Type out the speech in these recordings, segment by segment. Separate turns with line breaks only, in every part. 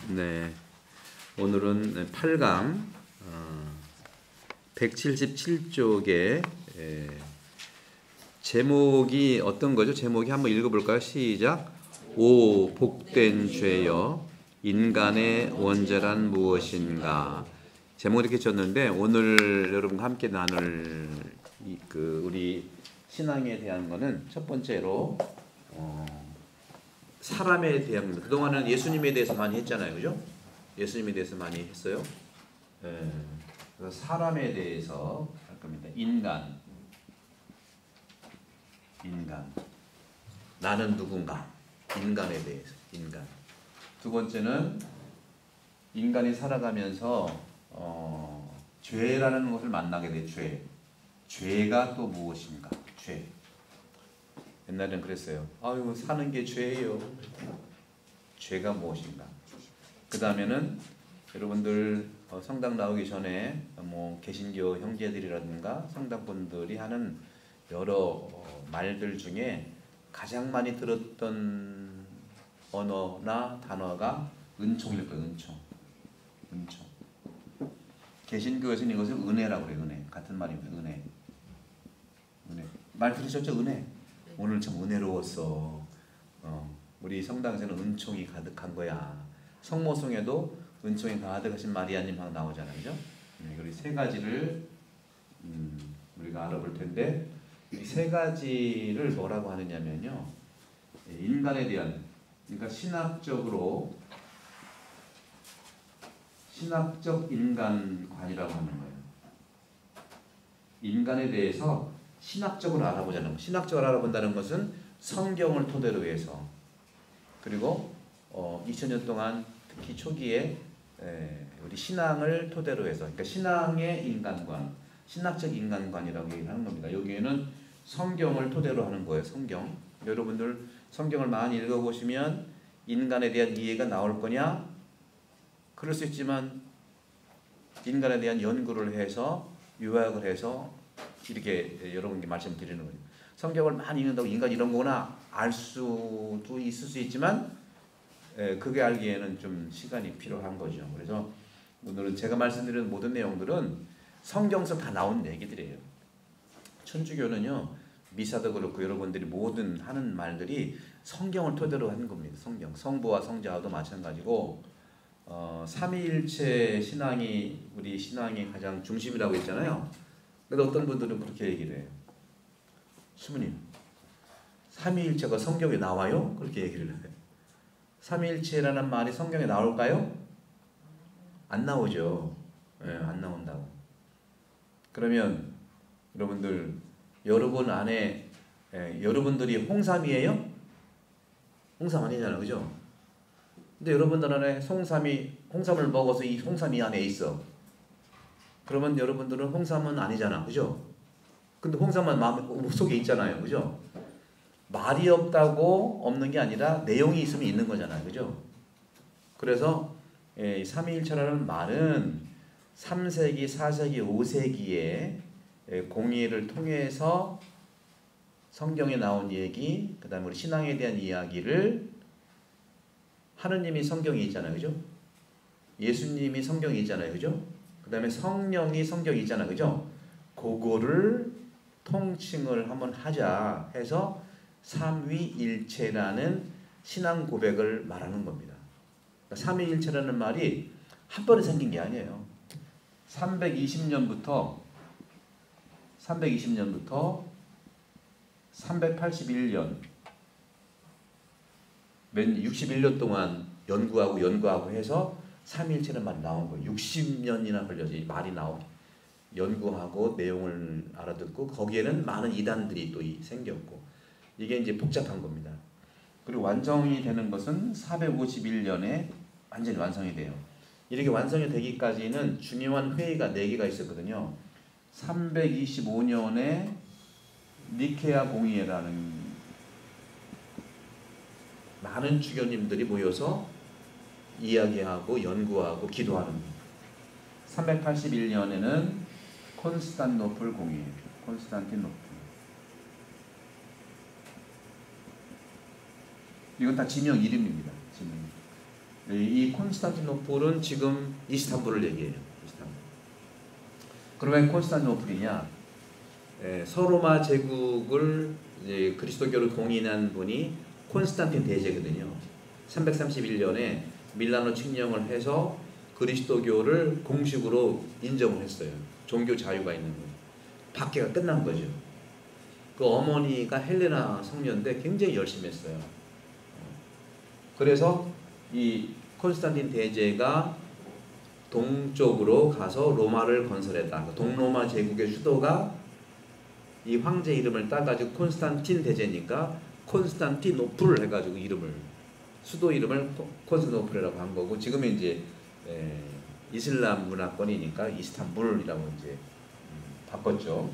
네, 오늘은 8강 177쪽에 제목이 어떤 거죠? 제목이 한번 읽어볼까요? 시작. 오 복된 죄여 인간의 원죄란 무엇인가. 제목 이렇게 줬는데 오늘 여러분과 함께 나눌 우리 신앙에 대한 거는 첫 번째로 사람에 대한 겁니다. 그동안은 예수님에 대해서 많이 했잖아요. 그죠? 예수님에 대해서 많이 했어요. 그래서 사람에 대해서 할 겁니다. 인간. 나는 누군가. 인간에 대해서. 인간. 두 번째는 인간이 살아가면서 죄라는 것을 만나게 돼. 죄가 또 무엇인가. 죄. 옛날에는 그랬어요. 아유, 사는 게 죄예요. 죄가 무엇인가. 그 다음에는 여러분들 성당 나오기 전에 개신교 형제들이라든가 성당분들이 하는 여러 말들 중에 가장 많이 들었던 언어나 단어가 은총일 거예요. 은총. 개신교에서는 이것을 은혜라고 그래요. 은혜. 같은 말입니다. 은혜. 말 들으셨죠? 은혜. 오늘 참 은혜로웠어. 우리 성당에서는 은총이 가득한 거야. 성모송에도 은총이 가득하신 마리아님 하고 나오잖아요. 그죠? 우리 세 가지를 우리가 알아볼 텐데, 이 세 가지를 뭐라고 하느냐면요, 인간에 대한, 그러니까 신학적 인간관이라고 하는 거예요. 인간에 대해서 신학적으로 알아보자는 거. 신학적으로 알아본다는 것은 성경을 토대로 해서, 그리고 2000년 동안 특히 초기에 우리 신앙을 토대로 해서, 그러니까 신앙의 인간관, 신학적 인간관이라고 얘기하는 겁니다. 여기에는 성경을 토대로 하는 거예요. 성경. 여러분들 성경을 많이 읽어보시면 인간에 대한 이해가 나올 거냐? 그럴 수 있지만 인간에 대한 연구를 해서 요약을 해서 이렇게 여러분께 말씀드리는 거예요. 성경을 많이 읽는다고 인간이 이런 거구나 알 수도 있을 수 있지만 그게 알기에는 좀 시간이 필요한 거죠. 그래서 오늘은 제가 말씀드리는 모든 내용들은 성경에서 다 나온 얘기들이에요. 천주교는요, 미사도 그렇고 여러분들이 모든 하는 말들이 성경을 토대로 하는 겁니다. 성경. 성부와 성자와도 마찬가지고 삼위일체 신앙이 우리 신앙의 가장 중심이라고 했잖아요. 근데 어떤 분들은 그렇게 얘기를 해요. 스님님, 삼위일체가 성경에 나와요? 그렇게 얘기를 해요. 삼위일체라는 말이 성경에 나올까요? 안 나오죠. 안 나온다고. 그러면 여러분들, 여러분 안에 여러분들이 홍삼이에요? 홍삼 아니잖아요. 그죠? 근데 여러분들 안에 홍삼을 먹어서 이 홍삼이 안에 있어. 그러면 여러분들은 홍삼은 아니잖아. 그죠? 근데 홍삼은 마음 속에 있잖아요. 그죠? 말이 없다고 없는 게 아니라 내용이 있으면 있는 거잖아요. 그죠? 그래서 삼위일체라는 말은 3세기, 4세기, 5세기에 공의를 통해서 성경에 나온 얘기, 그 다음에 우리 신앙에 대한 이야기를, 하느님이 성경이 있잖아요. 그죠? 예수님이 성경이 있잖아요. 그죠? 그 다음에 성령이 성경이 있잖아요. 그죠? 그거를 통칭을 한번 하자 해서 삼위일체라는 신앙 고백을 말하는 겁니다. 그러니까 삼위일체라는 말이 한 번에 생긴 게 아니에요. 320년부터 381년 61년 동안 연구하고 해서 삼위일체라는 말이 나온 거예요. 60년이나 걸려서 이 말이 연구하고 내용을 알아듣고, 거기에는 많은 이단들이 또 생겼고, 이게 이제 복잡한 겁니다. 그리고 완성이 되는 것은 451년에 완전히 완성이 돼요. 이렇게 완성이 되기까지는 중요한 회의가 4개가 있었거든요. 325년에 니케아 공의회라는 많은 주교님들이 모여서 이야기하고 연구하고 기도하는 거예요. 381년에는 콘스탄노플 공의회, 콘스탄티노플. 이건 다 지명 이름입니다. 지명. 이 콘스탄티노플은 지금 이스탄불을 얘기해요. 이스탄불. 그러면 콘스탄티노플이냐? 서로마 제국을 이제 그리스도교를 공인한 분이 콘스탄틴 대제거든요. 331년에 밀라노 칙령을 해서 그리스도교를 공식으로 인정을 했어요. 종교 자유가 있는 거예요. 박해가 끝난 거죠. 그 어머니가 헬레나 성녀인데 굉장히 열심히 했어요. 그래서 이 콘스탄틴 대제가 동쪽으로 가서 로마를 건설했다. 동로마 제국의 수도가 이 황제 이름을 따가지고 콘스탄틴 대제니까 콘스탄티노플 해가지고 이름을 수도 이름을 콘스탄티노플이라고 한 거고, 지금은 이제 이슬람 문화권이니까 이스탄불이라고 이제 바꿨죠.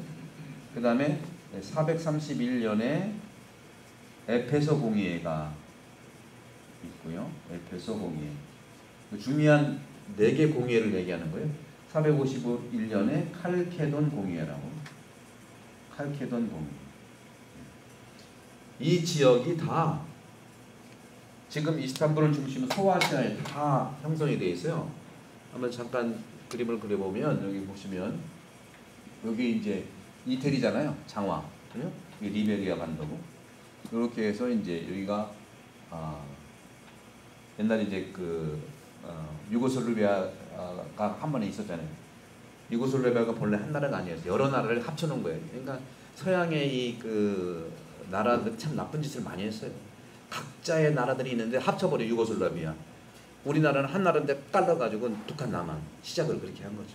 그 다음에 431년에 에페소 공의회가 있고요. 에페소 공의회. 중요한 4개 공의회를 얘기하는 거예요. 451년에 칼케돈 공의회라고. 칼케돈 공의회. 이 지역이 다 지금 이스탄불을 중심으로 소아시아에 다 형성이 되어 있어요. 한번 잠깐 그림을 그려보면 여기 보시면 여기 이제 이태리잖아요. 장화. 그죠? 리베리아 반도고. 이렇게 해서 이제 여기가 옛날에 이제 유고슬라비아가 한 번에 있었잖아요. 유고슬라비아가 본래 한 나라가 아니었어요. 여러 나라를 합쳐놓은 거예요. 그러니까 서양의 나라들 참 나쁜 짓을 많이 했어요. 각자의 나라들이 있는데 합쳐버려 유고슬라비아. 우리나라는 한 나라인데 깔라가지고 북한 남한 시작을 그렇게 한 거죠.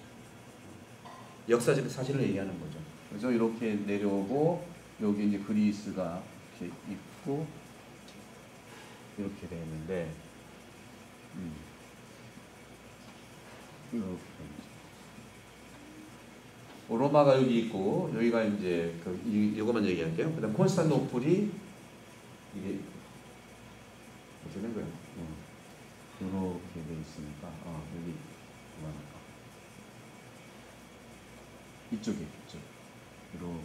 역사적 사실을 얘기하는 거죠. 그래서 이렇게 내려오고 여기 이제 그리스가 이렇게 있고 이렇게 되어 있는데 이렇게 로마가 여기 있고 여기가 이제 이거만 얘기할게요. 그다음 콘스탄티노플이 이게 어떻게 된 거예요? 이렇게 돼 있으니까 여기 그만할까? 이쪽 이렇게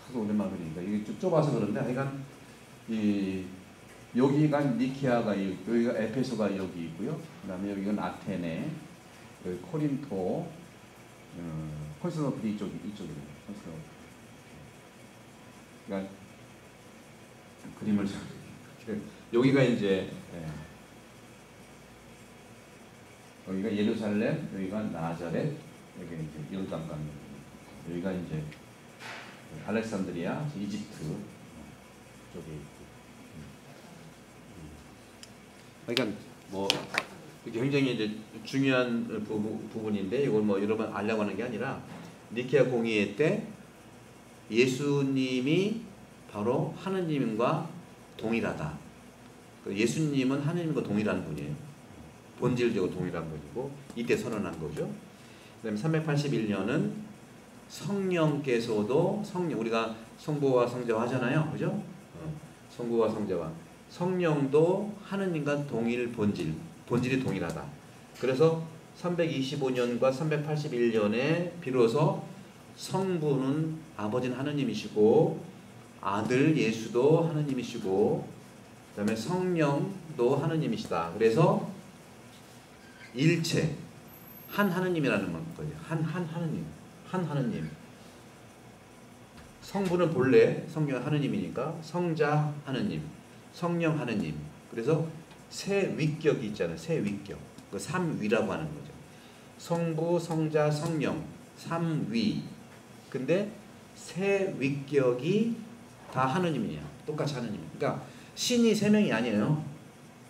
하도 오랜만에 그러니까 이게 좀 좁아서 그런데 하여간 여기가 니케아가 여기가 에페소가 여기 있고요. 그다음에 여기가 아테네, 여기 코린토, 콘스탄티노플이 이쪽이에요. 그러니까 그림을 여기가 이제 여기가 예루살렘, 여기가 나자렛, 여기 이제 요단강, 여기가 이제 알렉산드리아, 이집트 쪽에 있고. 그러니까 뭐 굉장히 이제 중요한 부분인데 이걸 뭐 여러분 알려고 하는 게 아니라 니케아 공의회 때 예수님이 바로 하느님과 동일하다. 예수님은 하느님과 동일한 분이에요. 본질적으로 동일한 분이고 이때 선언한 거죠. 그다음에 381년은 성령께서도 우리가 성부와 성자와 하잖아요. 그죠? 성부와 성자와 성령도 하느님과 동일 본질이 동일하다. 그래서 325년과 381년에 비로소 성부는 아버지는 하느님이시고 아들 예수도 하느님이시고 그 다음에 성령도 하느님이시다. 그래서 일체 한 하느님이라는 거죠. 한 하느님. 성부는 본래 성령 하느님이니까 성자 하느님, 성령 하느님. 그래서 세 위격이 있잖아요. 세 위격. 그 삼위라고 하는 거죠. 성부, 성자, 성령, 삼위. 근데 세 위격이 다 하느님이에요. 똑같이 하느님. 그러니까 신이 세 명이 아니에요.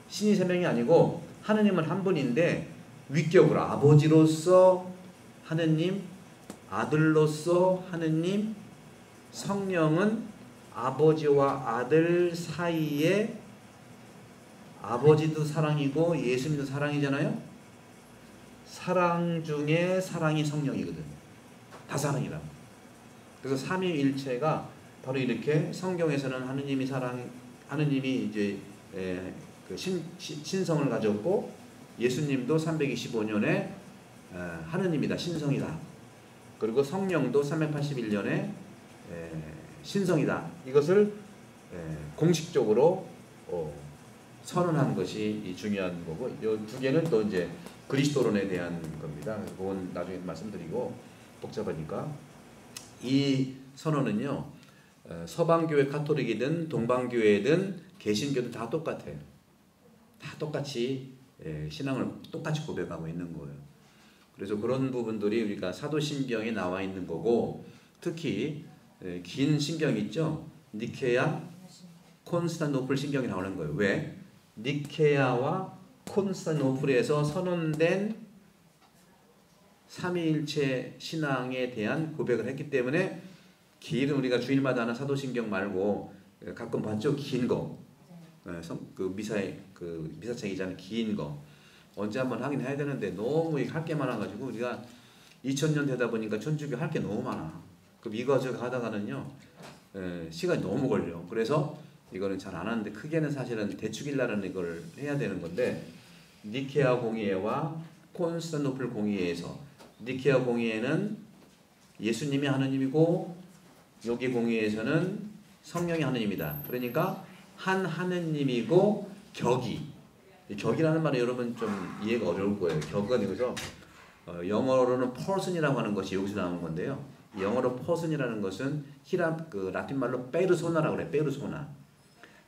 신이 세 명이 아니고 하느님은 한 분인데 위격으로 아버지로서 하느님, 아들로서 하느님, 성령은 아버지와 아들 사이에 아버지도 사랑이고 예수님도 사랑이잖아요. 사랑 중에 사랑이 성령이거든요. 다 사랑이라고. 그래서 삼위일체가 바로 이렇게 성경에서는 하느님이 이제 신성을 가졌고 예수님도 325년에 하느님이다, 신성이다. 그리고 성령도 381년에 신성이다. 이것을 공식적으로 선언한 것이 이 중요한 거고, 이 두 개는 또 이제 그리스도론에 대한 겁니다. 그건 나중에 말씀드리고 복잡하니까. 이 선언은요, 서방교회 카톨릭이든 동방교회든 개신교든 다 똑같아요. 다 똑같이 신앙을 똑같이 고백하고 있는 거예요. 그래서 그런 부분들이 우리가 사도신경에 나와 있는 거고, 특히 긴 신경 있죠. 니케아, 콘스탄노플 신경이 나오는 거예요. 왜? 니케아와 콘스탄노플에서 선언된 삼위일체 신앙에 대한 고백을 했기 때문에, 긴 우리가 주일마다 하는 사도신경 말고 가끔 봤죠? 긴 거. 그 미사책이잖아요. 긴 거. 언제 한번 하긴 해야 되는데 너무 할 게 많아가지고 우리가 2000년 되다 보니까 천주교 할 게 너무 많아. 그럼 이거저거 하다가는요, 시간이 너무 걸려. 그래서 이거는 잘 안 하는데, 크게는 사실은 대축일날은 이걸 해야 되는 건데, 니케아 공의회와 콘스탄노플 공의회에서, 니케아 공의회는 예수님이 하느님이고 여기 공의회에서는 성령이 하느님이다. 그러니까 한 하느님이고 격이라는 말이 여러분 좀 이해가 어려울 거예요. 격은 여기서 영어로는 person이라고 하는 것이 여기서 나오는 건데요. 영어로 person이라는 것은 라틴 말로 페르소나라고 그래.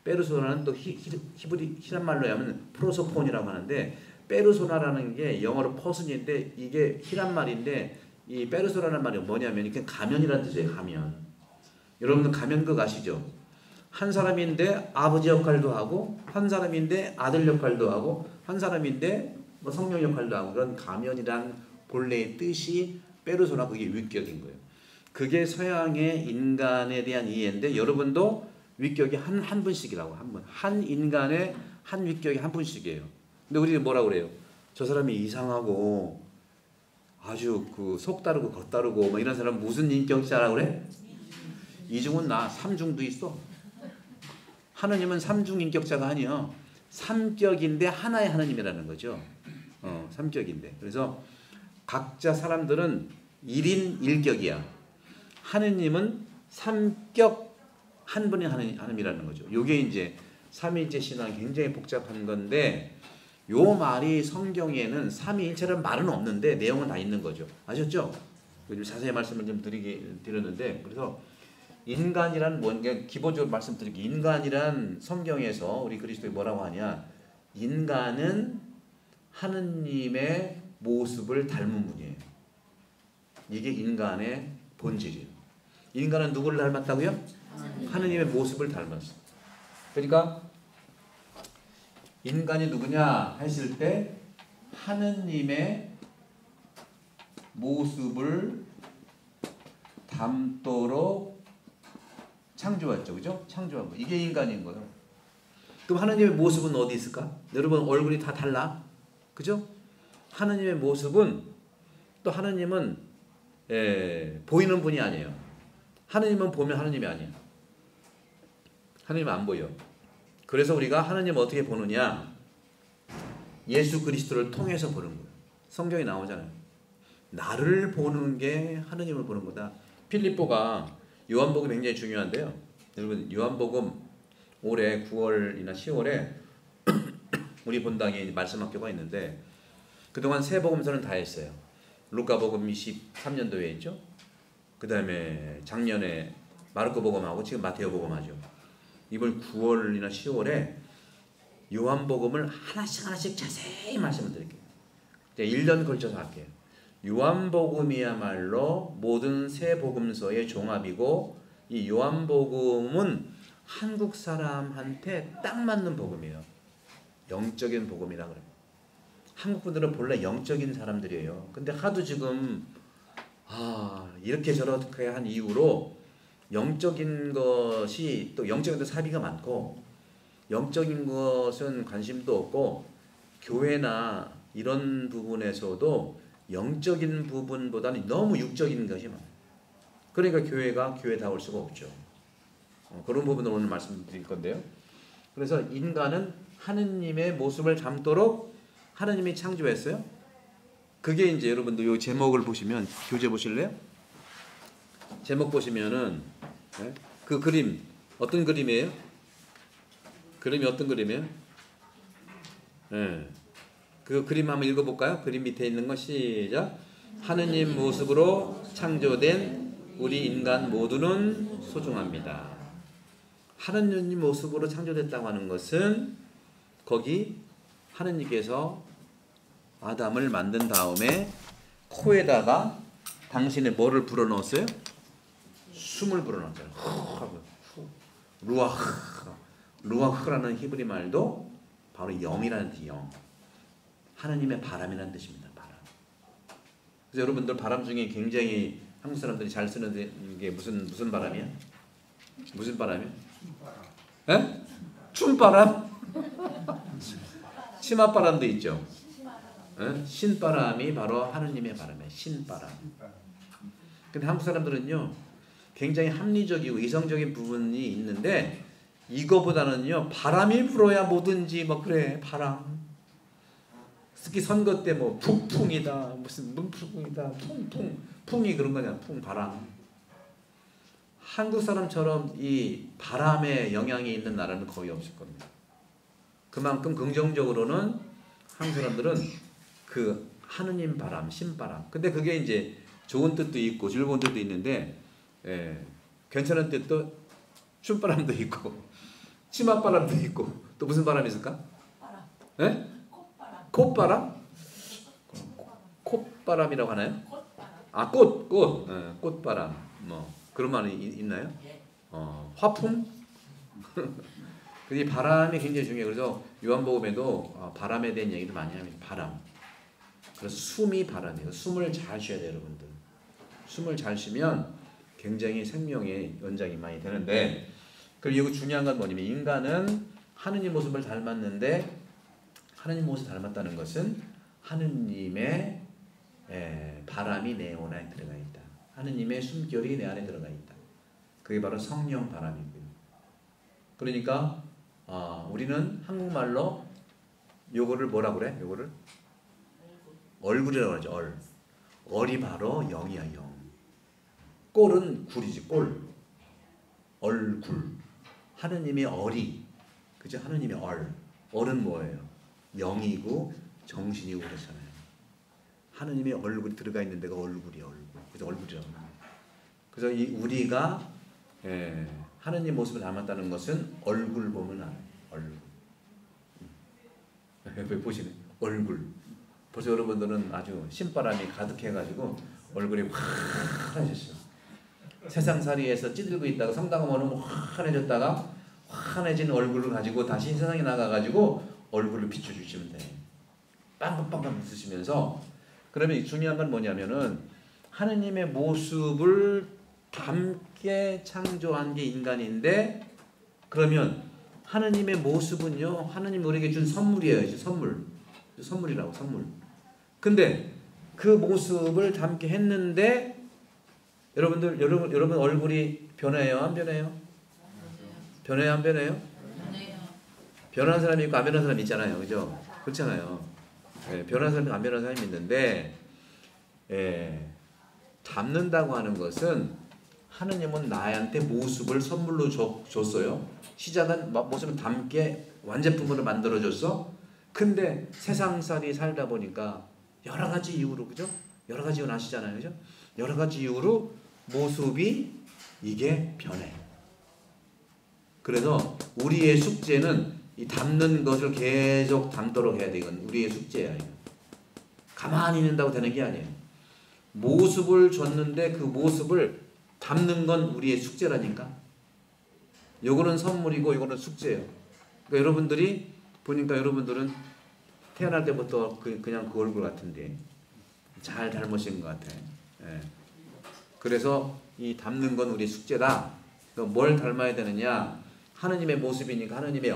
페르소나는 또 히브리 말로 하면 프로소폰이라고 하는데, 페르소나라는 게 영어로 person인데 이게 히란 말인데, 이 페르소나라는 말이 뭐냐면 이게 가면이라는 뜻이에요. 가면. 여러분들 가면극 아시죠? 한 사람인데 아버지 역할도 하고, 한 사람인데 아들 역할도 하고, 한 사람인데 뭐 성령 역할도 하고, 그런 가면이란 본래의 뜻이 페르소나, 그게 위격인 거예요. 그게 서양의 인간에 대한 이해인데, 여러분도 위격이 한 분씩이라고. 한 인간의 한 위격이 한 분씩이에요. 근데 우리는 뭐라고 그래요? 저 사람이 이상하고 아주 속 다르고 겉 다르고 뭐 이런 사람 무슨 인격자라고 그래? 이중은 나 삼중도 있어. 하느님은 삼중 인격자가 아니요, 삼격인데 하나의 하느님이라는 거죠. 삼격인데. 그래서 각자 사람들은 1인 1격이야. 하느님은 삼격 한 분의 하느님이라는 거죠. 요게 이제 삼위일체 신앙 굉장히 복잡한 건데, 요 말이 성경에는 삼위일체라는 말은 없는데 내용은 다 있는 거죠. 아셨죠? 자세히 말씀을 좀 드렸는데, 그래서 인간이란 뭔가 기본적으로 말씀드릴게요. 인간이란 성경에서 우리 그리스도에 뭐라고 하냐? 인간은 하느님의 모습을 닮은 분이에요. 이게 인간의 본질이에요. 인간은 누구를 닮았다고요? 하느님의 모습을 닮았어. 그러니까 인간이 누구냐 했을 때 하느님의 모습을 닮도록 창조했죠. 그죠? 창조한 거. 이게 인간인 거예요. 그럼 하느님의 모습은 어디 있을까? 여러분 얼굴이 다 달라. 그죠? 하느님의 모습은, 또 하느님은 보이는 분이 아니에요. 하느님은 보면 하느님이 아니에요. 하느님은 안 보여. 그래서 우리가 하느님을 어떻게 보느냐? 예수 그리스도를 통해서 보는 거예요. 성경에 나오잖아요. 나를 보는 게 하느님을 보는 거다. 필립보가, 요한복음 굉장히 중요한데요. 여러분 요한복음 올해 9월이나 10월에 우리 본당에 말씀학교가 있는데, 그동안 세 복음서는 다 했어요. 루카복음 23년도에 했죠. 그 다음에 작년에 마르코복음하고 지금 마테오복음 하죠. 이번 9월이나 10월에 요한복음을 하나씩 자세히 말씀을 드릴게요. 1년 걸쳐서 할게요. 요한복음이야말로 모든 세 복음서의 종합이고, 이 요한복음은 한국 사람한테 딱 맞는 복음이에요. 영적인 복음이라 그래요. 한국 분들은 본래 영적인 사람들이에요. 근데 하도 지금 이렇게 저렇게 한 이후로 영적인 것이, 또 영적인 데 사비가 많고 영적인 것은 관심도 없고, 교회나 이런 부분에서도 영적인 부분보다는 너무 육적인 것이 많아요. 그러니까 교회가 교회다울 수가 없죠. 그런 부분을 오늘 말씀드릴 건데요. 그래서 인간은 하느님의 모습을 닮도록 하느님이 창조했어요. 그게 이제 여러분들 이 제목을 보시면, 교재 보실래요? 제목 보시면은 그 그림 어떤 그림이에요? 그림이 어떤 그림이에요? 예. 그 그림 한번 읽어볼까요? 그림 밑에 있는 거 시작. 하느님 모습으로 창조된 우리 인간 모두는 소중합니다. 하느님 모습으로 창조됐다고 하는 것은 거기 하느님께서 아담을 만든 다음에 코에다가 당신의 뭐를 불어넣었어요? 숨을 불어넣었잖아요. 루아흐라는 히브리 말도 바로 영이라는 뜻, 영. 하느님의 바람이라는 뜻입니다. 바람. 그래서 여러분들 바람 중에 굉장히 한국 사람들이 잘 쓰는 게 무슨 바람이야? 무슨 바람이야? 에? 춤바람? 치맛바람도 있죠. 에? 신바람이 바로 하느님의 바람이에요. 신바람. 근데 한국 사람들은요 굉장히 합리적이고 이성적인 부분이 있는데 이거보다는요 바람이 불어야 뭐든지 뭐 그래 바람. 특히 선거 때 뭐 북풍이다 무슨 문풍이다 풍이 그런 거냐 풍 바람. 한국 사람처럼 이 바람에 영향이 있는 나라는 거의 없을 겁니다. 그만큼 긍정적으로는 한국 사람들은 그 하느님 바람, 신바람. 근데 그게 이제 좋은 뜻도 있고 즐거운 뜻도 있는데 괜찮은 뜻도 춤바람도 있고 치맛바람도 있고 또 무슨 바람이 있을까?
바람.
예?
콧바람.
콧바람? 콧바람이라고 하나요?
꽃바람.
아, 꽃. 꽃바람. 뭐 그런 말이 있나요?
예.
화풍? 이 바람이 굉장히 중요해요. 그래서 요한복음에도 바람에 대한 얘기도 많이 합니다. 바람. 그래서 숨이 바람이에요. 숨을 잘 쉬어야 돼요, 여러분들. 숨을 잘 쉬면 굉장히 생명의 연장이 많이 되는데, 그리고 중요한 건 뭐냐면 인간은 하느님 모습을 닮았는데 하느님 모습을 닮았다는 것은 하느님의 바람이 내 안에 들어가 있다. 하느님의 숨결이 내 안에 들어가 있다. 그게 바로 성령 바람이고요. 그러니까 우리는 한국말로 요거를 뭐라 그래? 요거를 얼굴이라고 하죠. 얼이 바로 영이야, 영. 꼴은 굴이지, 꼴. 얼굴. 하느님의 얼이, 그죠? 하느님의 얼은 뭐예요? 영이고 정신이고 그렇잖아요. 하느님의 얼굴이 들어가 있는 데가 얼굴이야, 얼굴. 그래서 얼굴이라고 합니다. 그래서 이 우리가 하느님 모습을 닮았다는 것은 얼굴 보면 알아요. 얼굴. 왜 보시네? 얼굴. 벌써 여러분들은 아주 신바람이 가득해가지고 얼굴이 환해졌어요. 세상살이에서 찌들고 있다가 성당 오면 환해졌다가 환해진 얼굴을 가지고 다시 세상에 나가가지고 얼굴을 비춰주시면 돼요. 빵빵빵빵 웃으시면서. 그러면 중요한 건 뭐냐면은 하느님의 모습을 담게 창조한 게 인간인데, 그러면 하느님의 모습은요 하느님 우리에게 준 선물이에요. 선물이라고, 선물. 근데 그 모습을 담게 했는데 여러분 얼굴이 변해요, 안 변해요? 변해요, 안 변해요? 변하는 사람이 있고 안 변하는 사람이 있잖아요, 그죠? 그렇잖아요. 변하는 사람이 안 변하는 사람이 있는데 닮는다고 하는 것은 하느님은 나한테 모습을 선물로 줬어요. 시작은 모습을 담게 완제품으로 만들어줬어. 근데 세상살이 살다 보니까 여러 가지 이유로, 그죠? 여러 가지 이유 아시잖아요, 그죠? 여러 가지 이유로 모습이 이게 변해. 그래서 우리의 숙제는 이 담는 것을 계속 담도록 해야 돼. 이건 우리의 숙제야. 이거. 가만히 있는다고 되는 게 아니에요. 모습을 줬는데 그 모습을 담는 건 우리의 숙제라니까. 요거는 선물이고 요거는 숙제예요. 그러니까 여러분들이 보니까 여러분들은 태어날 때부터 그냥 그 얼굴 같은데 잘 닮으신 것 같아요. 그래서 이 담는 건 우리의 숙제다. 뭘 닮아야 되느냐? 하느님의 모습이니까 하느님의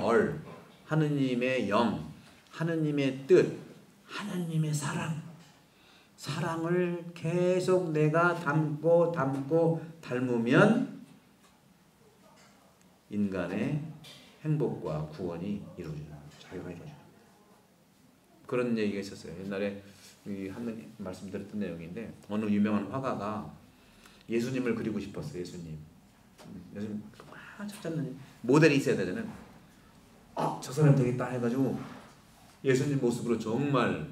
하느님의 영, 하느님의 뜻, 하느님의 사랑을 계속 내가 담고 닮으면 인간의 행복과 구원이 이루어져요. 자유가 이루어져요. 그런 얘기가 있었어요. 옛날에 한 말씀드렸던 내용인데 어느 유명한 화가가 예수님을 그리고 싶었어요. 예수님 찾았는 모델이 있어야 되잖아요. 저 사람 되겠다 해가지고 예수님 모습으로 정말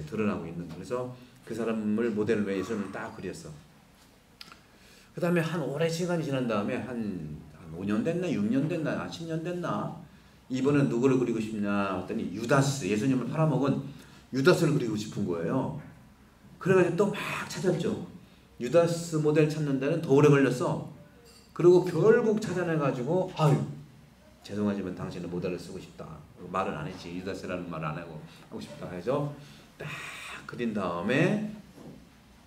드러나고 있는 거예요. 그래서 그 사람을 모델로 예수님을 딱 그렸어. 그 다음에 한 오랜 시간이 지난 다음에 한 5년 됐나 6년 됐나 10년 됐나 이번엔 누구를 그리고 싶냐 했더니 유다스, 예수님을 팔아먹은 유다스를 그리고 싶은 거예요. 그래가지고 또 막 찾았죠. 유다스 모델 찾는 데는 더 오래 걸렸어. 그리고 결국 찾아내가지고 아유 죄송하지만 당신은 모델을 쓰고 싶다. 말은 안 했지. 유다스라는 말 안 하고 싶다 해서 딱 그린 다음에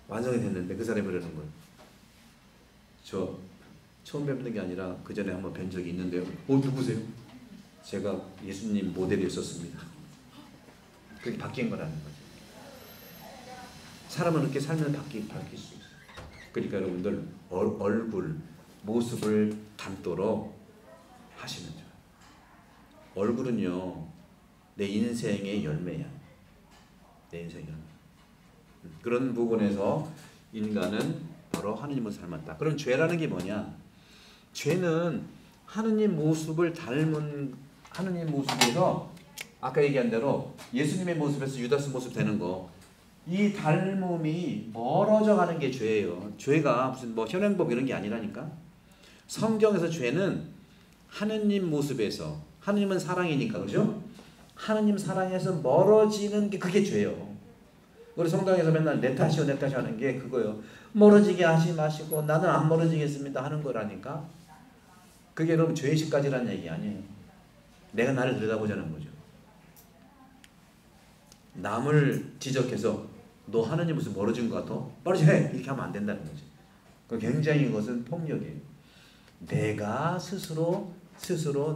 완성이 됐는데 그 사람이 그러는 거예요. 저 처음 뵙는 게 아니라 그 전에 한번 뵌 적이 있는데요. 누구세요? 제가 예수님 모델이었었습니다. 그게 바뀐 거라는 거죠. 사람은 그렇게 살면 바뀔 수 있어요. 그러니까 여러분들 얼굴, 모습을 담도록 하시면 좋아요. 얼굴은요 내 인생의 열매야. 내 인생의 열매. 그런 부분에서 인간은 바로 하느님을 닮았다. 그럼 죄라는 게 뭐냐? 죄는 하느님 모습을 닮은 하느님 모습에서 아까 얘기한 대로 예수님의 모습에서 유다스 모습 되는 거, 이 닮음이 멀어져 가는 게 죄예요. 죄가 무슨 뭐 현행법 이런 게 아니라니까. 성경에서 죄는 하느님 모습에서, 하느님은 사랑이니까 그죠? 하느님 사랑에서 멀어지는 게 그게 죄예요. 우리 성당에서 맨날 내 탓이요 내 탓이 하는 게 그거예요. 멀어지게 하지 마시고 나는 안 멀어지겠습니다 하는 거라니까. 그게 여러분 죄의식까지라는 얘기 아니에요. 내가 나를 들여다보자는 거죠. 남을 지적해서 너 하느님 무슨 멀어진 것 같아? 멀어지해! 이렇게 하면 안 된다는 거죠. 그 굉장히 그것은 폭력이에요. 내가 스스로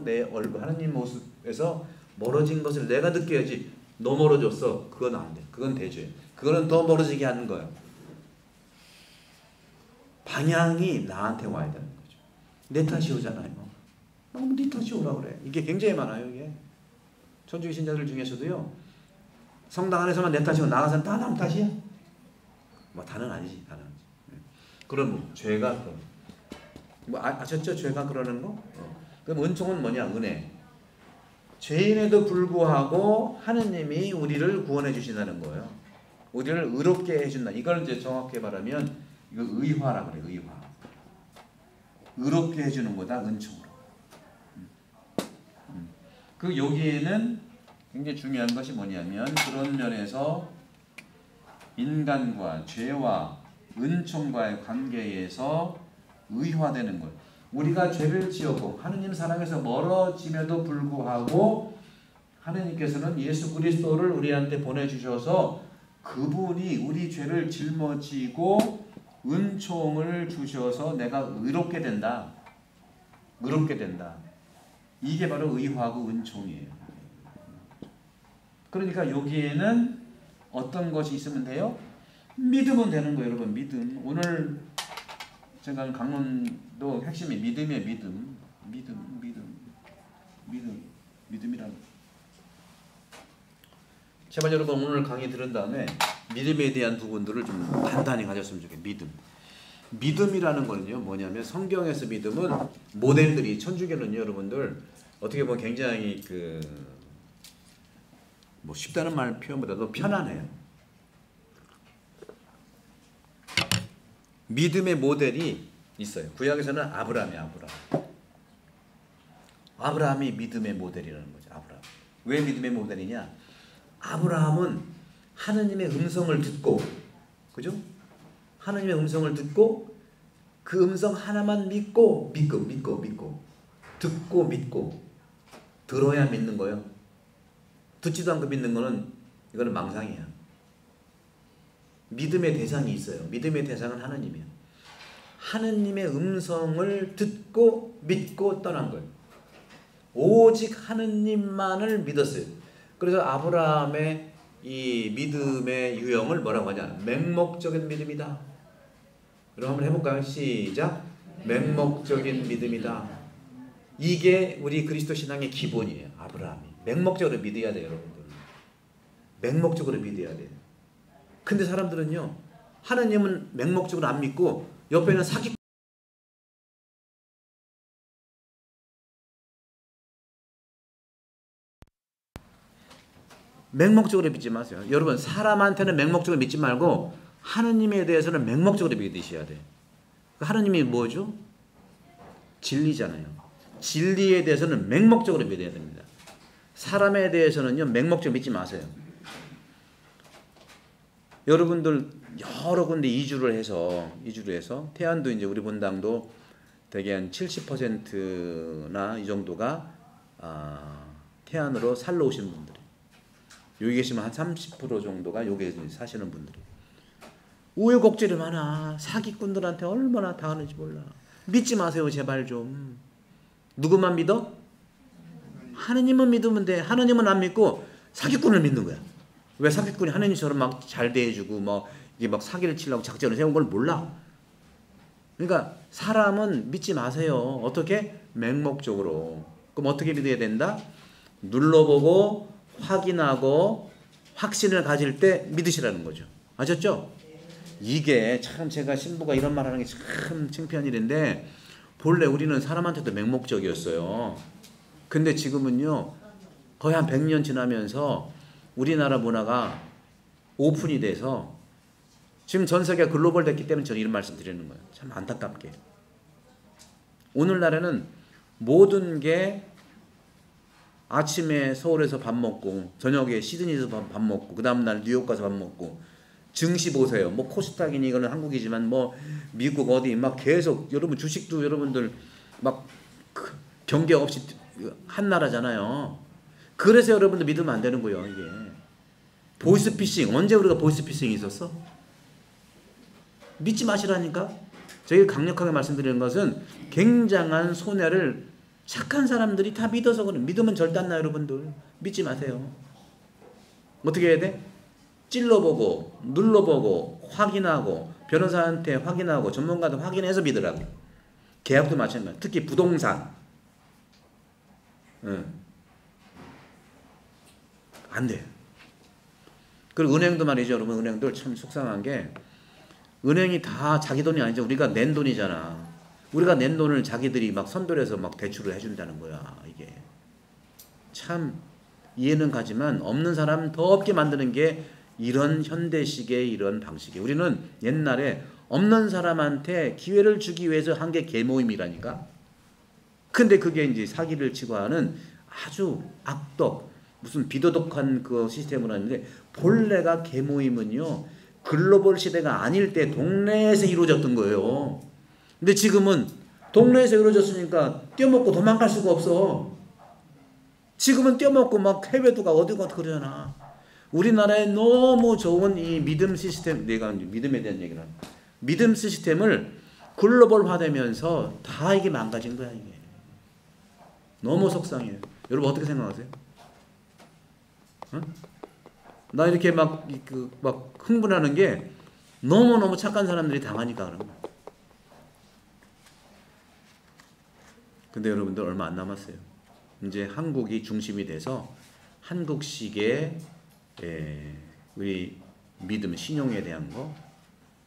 내 얼굴 하느님 모습에서 멀어진 것을 내가 느껴야지. 너 멀어졌어. 그건 안 돼. 그건 대죄. 그거는 더 멀어지게 하는 거예요. 방향이 나한테 와야 되는 거죠. 내 탓이 오잖아요. 너무 네 탓이 오라 그래. 이게 굉장히 많아요. 이게 천주교 신자들 중에서도요. 성당 안에서만 내 탓이고 나가서는 다 남 탓이야. 뭐 다는 아니지. 다는 아니지. 그럼 죄가 뭐 아셨죠? 죄가 그러는 거? 그럼 은총은 뭐냐? 은혜. 죄인에도 불구하고 하느님이 우리를 구원해 주신다는 거예요. 우리를 의롭게 해준다. 이걸 이제 정확히 말하면 이거 의화라 그래. 의화. 의롭게 해주는 거다. 은총으로. 그 여기에는 굉장히 중요한 것이 뭐냐면 그런 면에서 인간과 죄와 은총과의 관계에서 의화되는 것. 우리가 죄를 지었고 하느님 사랑에서 멀어짐에도 불구하고 하느님께서는 예수 그리스도를 우리한테 보내주셔서 그분이 우리 죄를 짊어지고 은총을 주셔서 내가 의롭게 된다. 의롭게 된다. 이게 바로 의화하고 은총이에요. 그러니까 여기에는 어떤 것이 있으면 돼요? 믿으면 되는 거예요, 여러분. 믿음. 오늘 제가 강론도 핵심이 믿음이에요. 믿음이라는. 제발 여러분 오늘 강의 들은 다음에 믿음에 대한 부분들을 좀 단단히 가졌으면 좋겠어요. 믿음이라는 거는요 뭐냐면 성경에서 믿음은 모델들이 천주교는요 여러분들 어떻게 보면 굉장히 뭐 쉽다는 말 표현보다도 편안해요. 믿음의 모델이 있어요. 구약에서는 아브라함이 믿음의 모델이라는 거죠. 아브라함. 왜 믿음의 모델이냐? 아브라함은 하느님의 음성을 듣고, 그죠? 하느님의 음성을 듣고 그 음성 하나만 믿고 듣고 믿고 들어야 믿는 거예요. 듣지도 않고 믿는 거는 이거는 망상이야. 믿음의 대상이 있어요. 믿음의 대상은 하느님이에요. 하느님의 음성을 듣고 믿고 떠난 거예요. 오직 하느님만을 믿었어요. 그래서 아브라함의 이 믿음의 유형을 뭐라고 하냐? 맹목적인 믿음이다. 그럼 한번 해볼까요? 시작. 맹목적인 믿음이다. 이게 우리 그리스도 신앙의 기본이에요. 아브라함이 맹목적으로 믿어야 돼요, 여러분들. 맹목적으로 믿어야 돼요. 근데 사람들은요, 하느님은 맹목적으로 안 믿고 옆에는 사기 맹목적으로 믿지 마세요. 여러분 사람한테는 맹목적으로 믿지 말고 하느님에 대해서는 맹목적으로 믿으셔야 돼. 하느님이 뭐죠? 진리잖아요. 진리에 대해서는 맹목적으로 믿어야 됩니다. 사람에 대해서는요 맹목적으로 믿지 마세요. 여러분들 여러 군데 이주를 해서 태안도 이제 우리 본당도 대개 한 70%나 이 정도가 태안으로 살러 오신 분들이, 여기 계시면 한 30% 정도가 여기 사시는 분들이. 우여곡절이 많아. 사기꾼들한테 얼마나 당하는지 몰라. 믿지 마세요 제발 좀. 누구만 믿어? 하느님은 믿으면 돼. 하느님은 안 믿고 사기꾼을 믿는 거야. 왜 사기꾼이 하느님처럼 막 잘 대해주고 뭐 이게 막 사기를 치려고 작전을 세운 걸 몰라. 그러니까 사람은 믿지 마세요. 어떻게? 맹목적으로. 그럼 어떻게 믿어야 된다? 눌러보고 확인하고 확신을 가질 때 믿으시라는 거죠. 아셨죠? 이게 참 제가 신부가 이런 말 하는 게 참 창피한 일인데, 본래 우리는 사람한테도 맹목적이었어요. 근데 지금은요 거의 한 100년 지나면서 우리나라 문화가 오픈이 돼서 지금 전 세계가 글로벌 됐기 때문에 저는 이런 말씀 드리는 거예요. 참 안타깝게 오늘날에는 모든 게 아침에 서울에서 밥 먹고 저녁에 시드니에서 밥 먹고 그 다음날 뉴욕 가서 밥 먹고, 증시 보세요. 뭐 코스닥이니 이거는 한국이지만 뭐 미국 어디 막 계속, 여러분 주식도 여러분들 막 경계 없이 한 나라잖아요. 그래서 여러분들 믿으면 안 되는 거예요. 이게 보이스피싱, 언제 우리가 보이스피싱이 있었어? 믿지 마시라니까. 저희가 강력하게 말씀드리는 것은 굉장한 손해를 착한 사람들이 다 믿어서 그래. 믿으면 절대 안 나요. 여러분들 믿지 마세요. 어떻게 해야 돼? 찔러보고 눌러보고 확인하고 변호사한테 확인하고 전문가한테 확인해서 믿으라고. 계약도 마찬가지. 특히 부동산. 안 돼. 그리고 은행도 말이죠. 여러분 은행들 참 속상한 게, 은행이 다 자기 돈이 아니죠. 우리가 낸 돈이잖아. 우리가 낸 돈을 자기들이 막 선별해서 막 대출을 해준다는 거야. 이게 참 이해는 가지만 없는 사람 더 없게 만드는 게 이런 현대식의 이런 방식이. 우리는 옛날에 없는 사람한테 기회를 주기 위해서 한 게 계모임이라니까. 근데 그게 이제 사기를 치고 하는 아주 악덕, 무슨 비도덕한 그 시스템으로 하는데, 본래가 계모임은요 글로벌 시대가 아닐 때 동네에서 이루어졌던 거예요. 근데 지금은 동네에서 이루어졌으니까 떼어먹고 도망갈 수가 없어. 지금은 떼어먹고 막 해외도 가 어디 가도 그러잖아. 우리나라에 너무 좋은 이 믿음 시스템, 내가 믿음에 대한 얘기를 하는, 믿음 시스템을 글로벌화되면서 다 이게 망가진 거야. 이게 너무 속상해요. 여러분 어떻게 생각하세요? 어? 나 이렇게 막 흥분하는 게 너무너무 착한 사람들이 당하니까 그런 거야. 근데 여러분들 얼마 안 남았어요. 이제 한국이 중심이 돼서 한국식의 우리 믿음, 신용에 대한 거,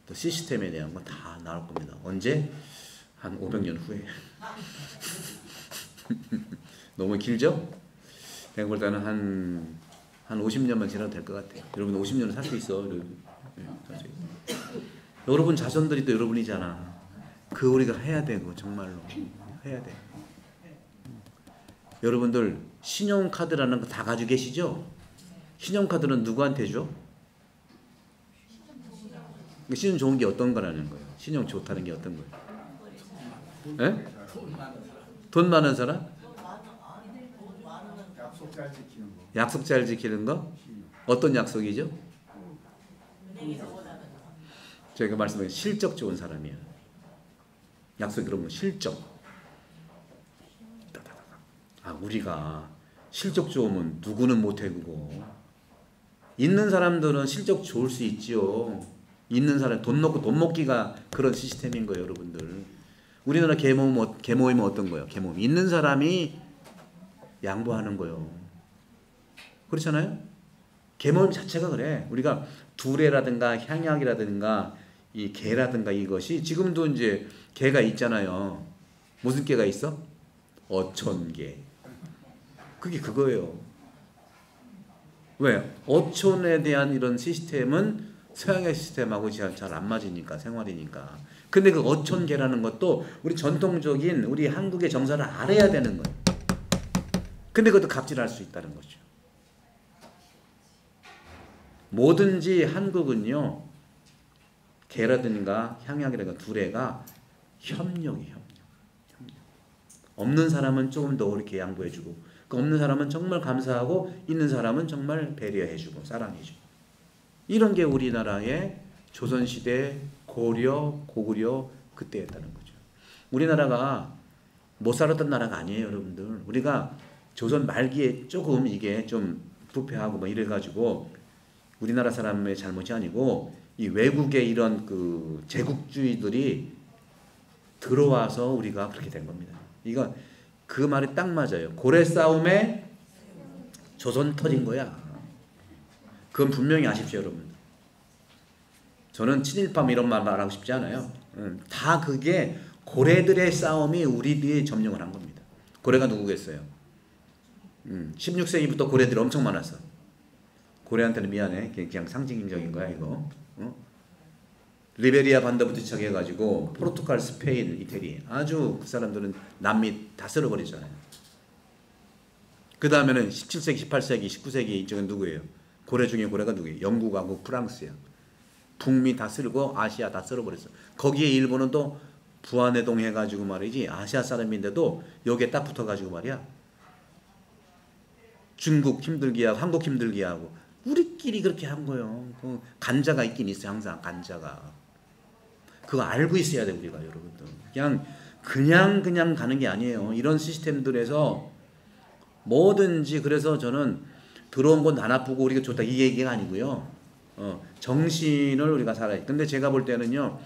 또 시스템에 대한 거 다 나올 겁니다. 언제? 한 500년 후에. 너무 길죠? 내가 볼 때는 한 50년만 지나도 될 것 같아요. 여러분 50년은 살 수 있어. 여러분 자손들이 또 여러분이잖아. 그 우리가 해야 되고 정말로 해야 돼. 여러분들 신용카드라는 거 다 가지고 계시죠? 신용카드는 누구한테 줘? 신용 좋은 게 어떤 거라는 거예요? 신용 좋다는 게 어떤 거예요? 에? 돈 많은 사람? 약속 잘 지키는 거? 어떤 약속이죠? 제가 말씀드린 실적 좋은 사람이에요. 약속이 그러면 실적. 우리가 실적 좋으면 누구는 못해고, 있는 사람들은 실적 좋을 수 있지요. 있는 사람 돈 넣고 돈 먹기가 그런 시스템인 거예요. 여러분들 우리나라 계모임은 어떤 거예요? 계모임 있는 사람이 양보하는 거예요. 그렇잖아요. 계모임 자체가 그래. 우리가 두레라든가 향약이라든가 이 개라든가 이것이 지금도 이제 개가 있잖아요. 무슨 개가 있어? 어촌개. 그게 그거예요. 왜? 어촌에 대한 이런 시스템은 서양의 시스템하고 잘 안 맞으니까, 생활이니까. 근데 그 어촌계라는 것도 우리 전통적인 우리 한국의 정서를 알아야 되는 거예요. 근데 그것도 갑질할 수 있다는 거죠. 뭐든지 한국은요, 개라든가 향약이라든가 두레가 협력이에요. 협력. 없는 사람은 조금 더 이렇게 양보해주고, 그 없는 사람은 정말 감사하고, 있는 사람은 정말 배려해주고 사랑해주고. 이런 게 우리나라의 조선시대, 고려, 고구려 그때였다는 거죠. 우리나라가 못 살았던 나라가 아니에요, 여러분들. 우리가 조선 말기에 조금 이게 좀 부패하고 뭐 이래가지고 우리나라 사람의 잘못이 아니고 이 외국의 이런 그 제국주의들이 들어와서 우리가 그렇게 된 겁니다. 이거 그 말이 딱 맞아요. 고래 싸움에 조선 터진 거야. 그건 분명히 아십시오, 여러분. 저는 친일파 이런 말 말하고 싶지 않아요. 다 그게 고래들의 싸움이 우리들이 점령을 한 겁니다. 고래가 누구겠어요? 16세기부터 고래들이 엄청 많았어. 고래한테는 미안해. 그냥 상징적인 거야 이거. 리베리아 반도부터 시작해가지고 포르투갈, 스페인, 이태리 아주 그 사람들은 남미 다 쓸어버리잖아요. 그 다음에는 17세기, 18세기, 19세기 이쪽은 누구예요? 고래 중에 고래가 누구예요? 영국하고 프랑스야. 북미 다 쓸고 아시아 다 쓸어버렸어. 거기에 일본은 또 부안해동 해가지고 말이지 아시아 사람인데도 여기에 딱 붙어가지고 말이야. 중국 힘들게 하고 한국 힘들게 하고 우리끼리 그렇게 한 거예요. 그 간자가 있긴 있어요. 항상 간자가. 그거 알고 있어야 돼 우리가 여러분들. 그냥 가는 게 아니에요. 이런 시스템들에서 뭐든지 그래서 저는 들어온 건 안 아프고 우리가 좋다 이 얘기가 아니고요. 정신을 우리가 살아야 돼. 근데 제가 볼 때는요.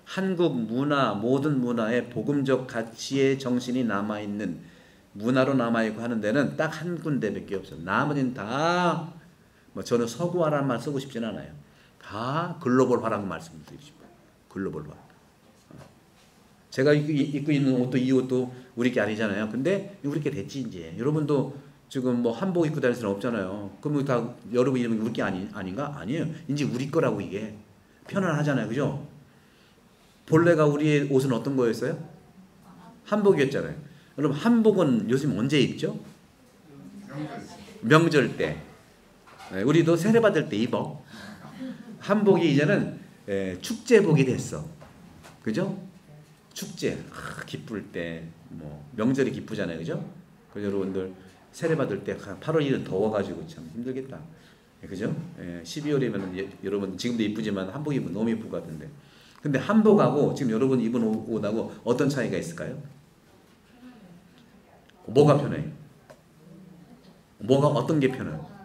한국 문화 모든 문화에 복음적 가치의 정신이 남아있는 문화로 남아있고 하는 데는 딱 한 군데밖에 없어요. 나머지는 다 뭐 저는 서구화라는 말 쓰고 싶진 않아요. 다 글로벌화라는 말씀을 드리고 싶어요. 글로벌화. 제가 입고 있는 옷도 이 옷도 우리 게 아니잖아요. 근데 우리 게 됐지 이제. 여러분도 지금 뭐 한복 입고 다닐 수는 없잖아요. 그럼 다 여러분 이름이 우리 게 아닌가? 아니에요. 이제 우리 거라고 이게. 편안하잖아요. 그죠? 본래가 우리의 옷은 어떤 거였어요? 한복이었잖아요. 여러분 한복은 요즘 언제 입죠? 명절 때. 우리도 세례받을 때 입어. 한복이 이제는 축제복이 됐어. 그죠? 축제. 기쁠 때 뭐 명절이 기쁘잖아요. 그죠? 그래서 여러분들 세례받을 때 8월 1일 더워가지고 참 힘들겠다. 그죠? 12월이면 여러분 지금도 이쁘지만 한복 입으면 너무 이쁠 것 같은데. 근데 한복하고 지금 여러분 입은 옷하고 어떤 차이가 있을까요? 뭐가 편해요? 뭐가 어떤 게 편해요?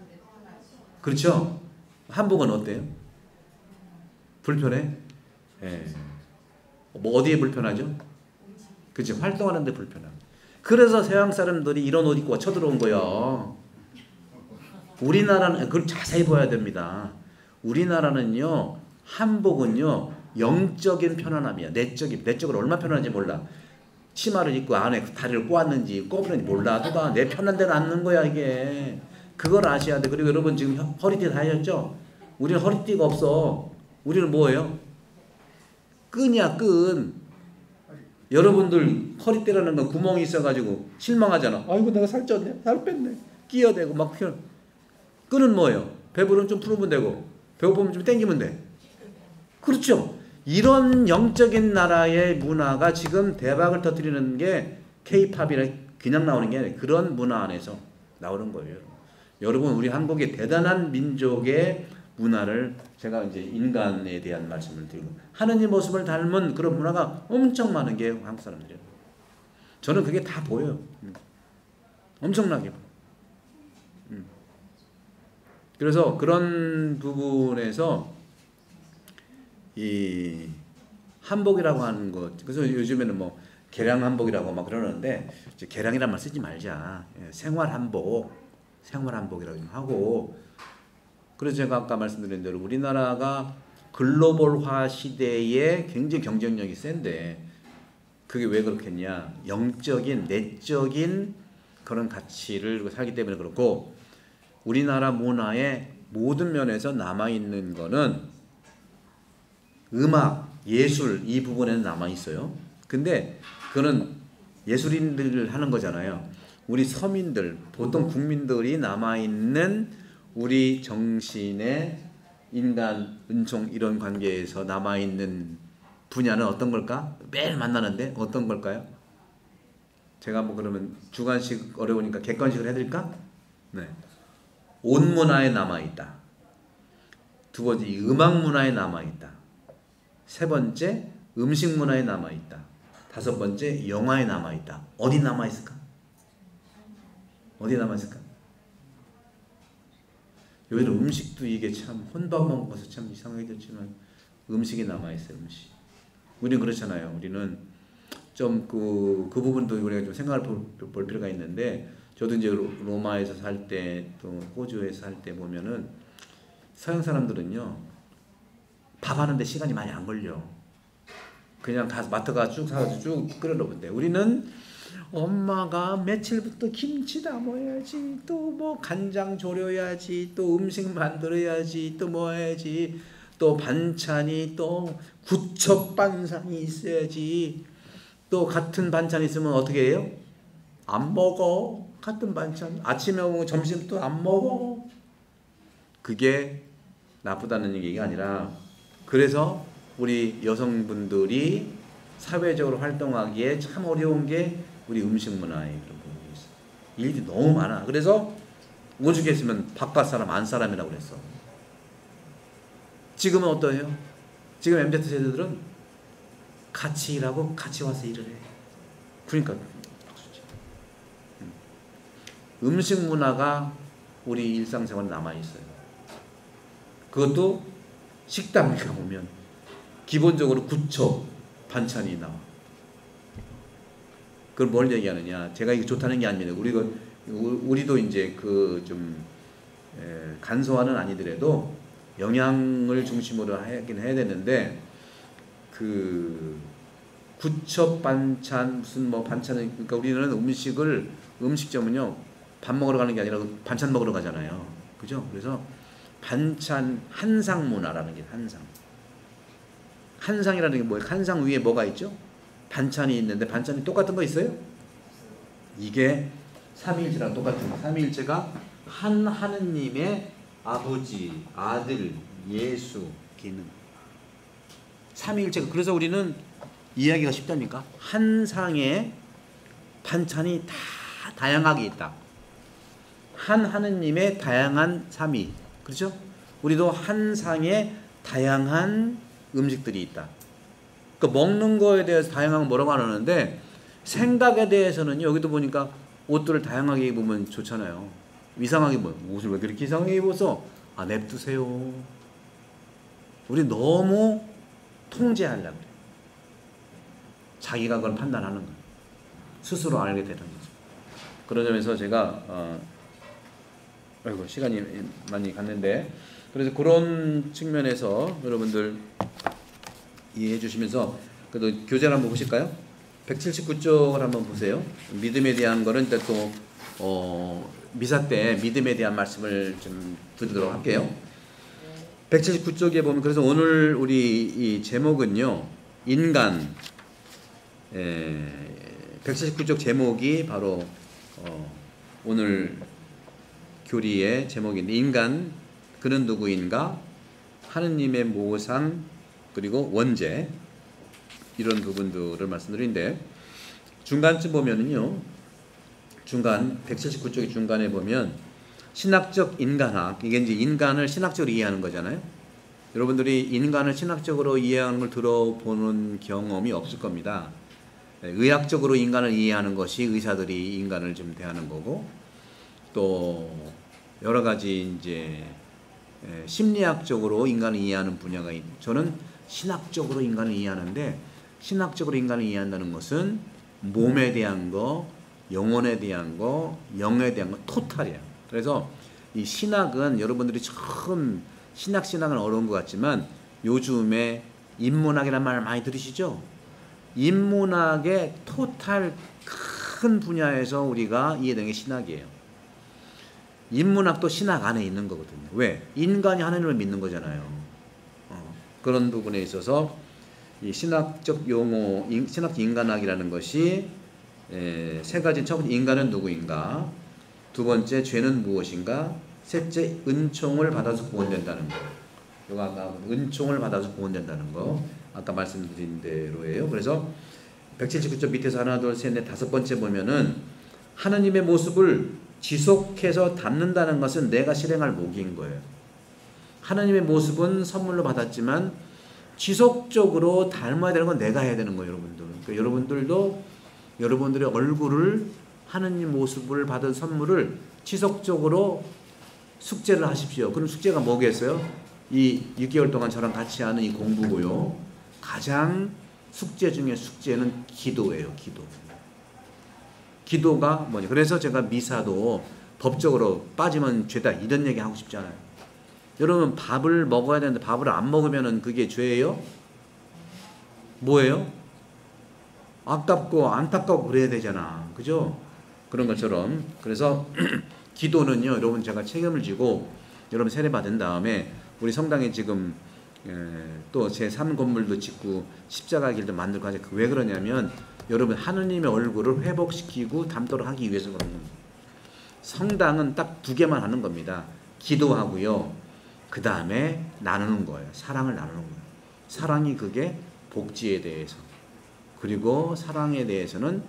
그렇죠? 한복은 어때요? 불편해? 뭐 어디에 불편하죠? 그치? 활동하는 데 불편하고. 그래서 서양 사람들이 이런 옷 입고 쳐들어온 거예요. 우리나라는 그걸 자세히 봐야 됩니다. 우리나라는요. 한복은요. 영적인 편안함이야. 내적으로 얼마나 편안한지 몰라. 치마를 입고 안에 다리를 꼬았는지 꼬부는지 몰라. 또 내 편한 데는 앉는 거야 이게. 그걸 아셔야 돼. 그리고 여러분 지금 허리띠 다 하셨죠? 우리는 허리띠가 없어. 우리는 뭐예요? 끈이야 끈. 여러분들 허리띠라는 건 구멍이 있어가지고 실망하잖아. 아이고 내가 살쪘네. 살 뺐네. 끼어대고 막 끈은 뭐예요? 배부르면 좀 풀으면 되고 배고프면 좀 땡기면 돼. 그렇죠? 이런 영적인 나라의 문화가 지금 대박을 터뜨리는 게 K-팝이라 그냥 나오는 게 아니라 그런 문화 안에서 나오는 거예요. 여러분 우리 한국의 대단한 민족의 문화를 제가 이제 인간에 대한 말씀을 드리고 하느님 모습을 닮은 그런 문화가 엄청 많은 게 한국 사람들이에요. 저는 그게 다 보여요. 엄청나게. 그래서 그런 부분에서 이 한복이라고 하는 것, 그래서 요즘에는 뭐 개량 한복이라고 막 그러는데 개량이란 말 쓰지 말자. 생활 한복이라고 하고. 그래서 제가 아까 말씀드린 대로 우리나라가 글로벌화 시대에 굉장히 경쟁력이 센데 그게 왜 그렇겠냐? 영적인 내적인 그런 가치를 살기 때문에 그렇고 우리나라 문화의 모든 면에서 남아있는 거는 음악, 예술 이 부분에는 남아있어요. 근데 그거는 예술인들 하는 거잖아요. 우리 서민들, 보통 국민들이 남아있는 우리 정신의 인간, 은총 이런 관계에서 남아있는 분야는 어떤 걸까? 매일 만나는데 어떤 걸까요? 제가 뭐 그러면 주관식 어려우니까 객관식을 해드릴까? 네. 온 문화에 남아있다. 두 번째, 음악 문화에 남아있다. 세 번째, 음식 문화에 남아있다. 다섯 번째, 영화에 남아있다. 어디 남아있을까? 어디 남아있을까? 여기는 음식도 이게 참 혼밥 먹어서 참 이상하게 됐지만 음식이 남아있어요. 음식. 우리는 그렇잖아요. 우리는 좀 그 부분도 우리가 좀 생각을 볼 필요가 있는데, 저도 이제 로마에서 살 때 또 호주에서 살 때 보면은 서양 사람들은요 밥 하는데 시간이 많이 안 걸려. 그냥 가서 마트 가서 쭉 사가지고 쭉 끓여 놓은데, 우리는 엄마가 며칠부터 김치 담아야지, 또 뭐 간장 졸여야지, 또 음식 만들어야지, 또 뭐 해야지, 또 반찬이 또 구척 반찬이 있어야지. 또 같은 반찬 있으면 어떻게 해요? 안 먹어. 같은 반찬 아침에 먹고 점심도 안 먹어. 그게 나쁘다는 얘기가 아니라, 그래서 우리 여성분들이 사회적으로 활동하기에 참 어려운 게 우리 음식 문화의 그런 부분이 있어요. 일이 너무 많아. 그래서 오죽했으면 바깥 사람 안 사람이라고 그랬어. 지금은 어떠해요? 지금 MZ 세대들은 같이 일하고 같이 와서 일을 해. 그러니까 음식 문화가 우리 일상생활에 남아있어요. 그것도 식당에 가보면 기본적으로 구척 반찬이 나와. 그걸 뭘 얘기하느냐? 제가 이게 좋다는 게 아닙니다. 우리도 이제 그 좀 간소화는 아니더라도 영양을 중심으로 하긴 해야 되는데, 그 구척 반찬 무슨 뭐 반찬은, 그러니까 우리는 음식점은요 밥 먹으러 가는 게 아니라 반찬 먹으러 가잖아요. 그죠? 그래서 반찬 한상 문화라는 게 한상이라는 게 뭐예요? 한상 위에 뭐가 있죠? 반찬이 있는데 반찬이 똑같은 거 있어요? 이게 삼위일체랑 똑같은 거. 삼위일체가 한 하느님의 아버지, 아들, 예수, 기능. 삼위일체가, 그래서 우리는 이해하기가 쉽다니까. 한 상에 반찬이 다 다양하게 있다. 한 하느님의 다양한 삼위. 그렇죠? 우리도 한 상에 다양한 음식들이 있다. 그 먹는 거에 대해서 다양한 건 뭐라고 안 하는데, 생각에 대해서는 여기도 보니까 옷들을 다양하게 입으면 좋잖아요. 이상하게 옷을 왜 그렇게 이상하게 입어서? 아, 냅두세요. 우리 너무 통제하려고 그래. 자기가 그걸 판단하는 거예요. 스스로 알게 되는 거죠. 그런 점에서 제가 아이고 시간이 많이 갔는데, 그래서 그런 측면에서 여러분들 이해해 주시면서 그래도 교재를 한번 보실까요? 179쪽을 한번 보세요. 믿음에 대한 거는 일단 또 미사 때 믿음에 대한 말씀을 좀 드리도록 할게요. 179쪽에 보면, 그래서 오늘 우리 이 제목은요, 인간, 179쪽 제목이 바로 오늘 교리의 제목인데, 인간, 그는 누구인가, 하느님의 모상, 그리고 원죄, 이런 부분들을 말씀드리는데, 중간쯤 보면은요, 중간 179쪽의 중간에 보면 신학적 인간학, 이게 이제 인간을 신학적으로 이해하는 거잖아요. 여러분들이 인간을 신학적으로 이해하는 걸 들어보는 경험이 없을 겁니다. 의학적으로 인간을 이해하는 것이 의사들이 인간을 좀 대하는 거고, 또 여러 가지 이제 심리학적으로 인간을 이해하는 분야가 저는 신학적으로 인간을 이해하는데, 신학적으로 인간을 이해한다는 것은 몸에 대한 거, 영혼에 대한 거, 영에 대한 거 토탈이야. 그래서 이 신학은 여러분들이 처음 신학은 어려운 것 같지만 요즘에 인문학이라는 말 많이 들으시죠? 인문학의 토탈 큰 분야에서 우리가 이해되는 게 신학이에요. 인문학도 신학 안에 있는 거거든요. 왜? 인간이 하나님을 믿는 거잖아요. 그런 부분에 있어서 이 신학적 용어, 신학 인간학이라는 것이 세 가지. 첫 번째, 인간은 누구인가? 두 번째, 죄는 무엇인가? 셋째, 은총을 받아서 구원된다는 거. 이거 아까 은총을 받아서 구원된다는 거. 아까 말씀드린 대로예요. 그래서 179쪽 밑에서 하나, 둘, 셋, 넷, 다섯 번째 보면은 하느님의 모습을 지속해서 닮는다는 것은 내가 실행할 목인 거예요. 하느님의 모습은 선물로 받았지만 지속적으로 닮아야 되는 건 내가 해야 되는 거예요, 여러분들. 그러니까 여러분들도 여러분들의 얼굴을, 하느님 모습을 받은 선물을 지속적으로 숙제를 하십시오. 그럼 숙제가 뭐겠어요? 이 6개월 동안 저랑 같이 하는 이 공부고요. 가장 숙제 중에 숙제는 기도예요. 기도가 뭐냐. 그래서 제가 미사도 법적으로 빠지면 죄다 이런 얘기 하고 싶지 않아요. 여러분, 밥을 먹어야 되는데 밥을 안 먹으면 그게 죄예요? 뭐예요? 아깝고 안타깝고 그래야 되잖아. 그죠? 그런 것처럼. 그래서 기도는요, 여러분, 제가 책임을 지고 여러분 세례 받은 다음에 우리 성당에 지금 또 제3 건물도 짓고 십자가 길도 만들고 하죠. 왜 그러냐면 여러분, 하느님의 얼굴을 회복시키고 닮도록 하기 위해서 그런 겁니다. 성당은 딱 두 개만 하는 겁니다. 기도하고요. 그 다음에 나누는 거예요. 사랑을 나누는 거예요. 사랑이 그게 복지에 대해서, 그리고 사랑에 대해서는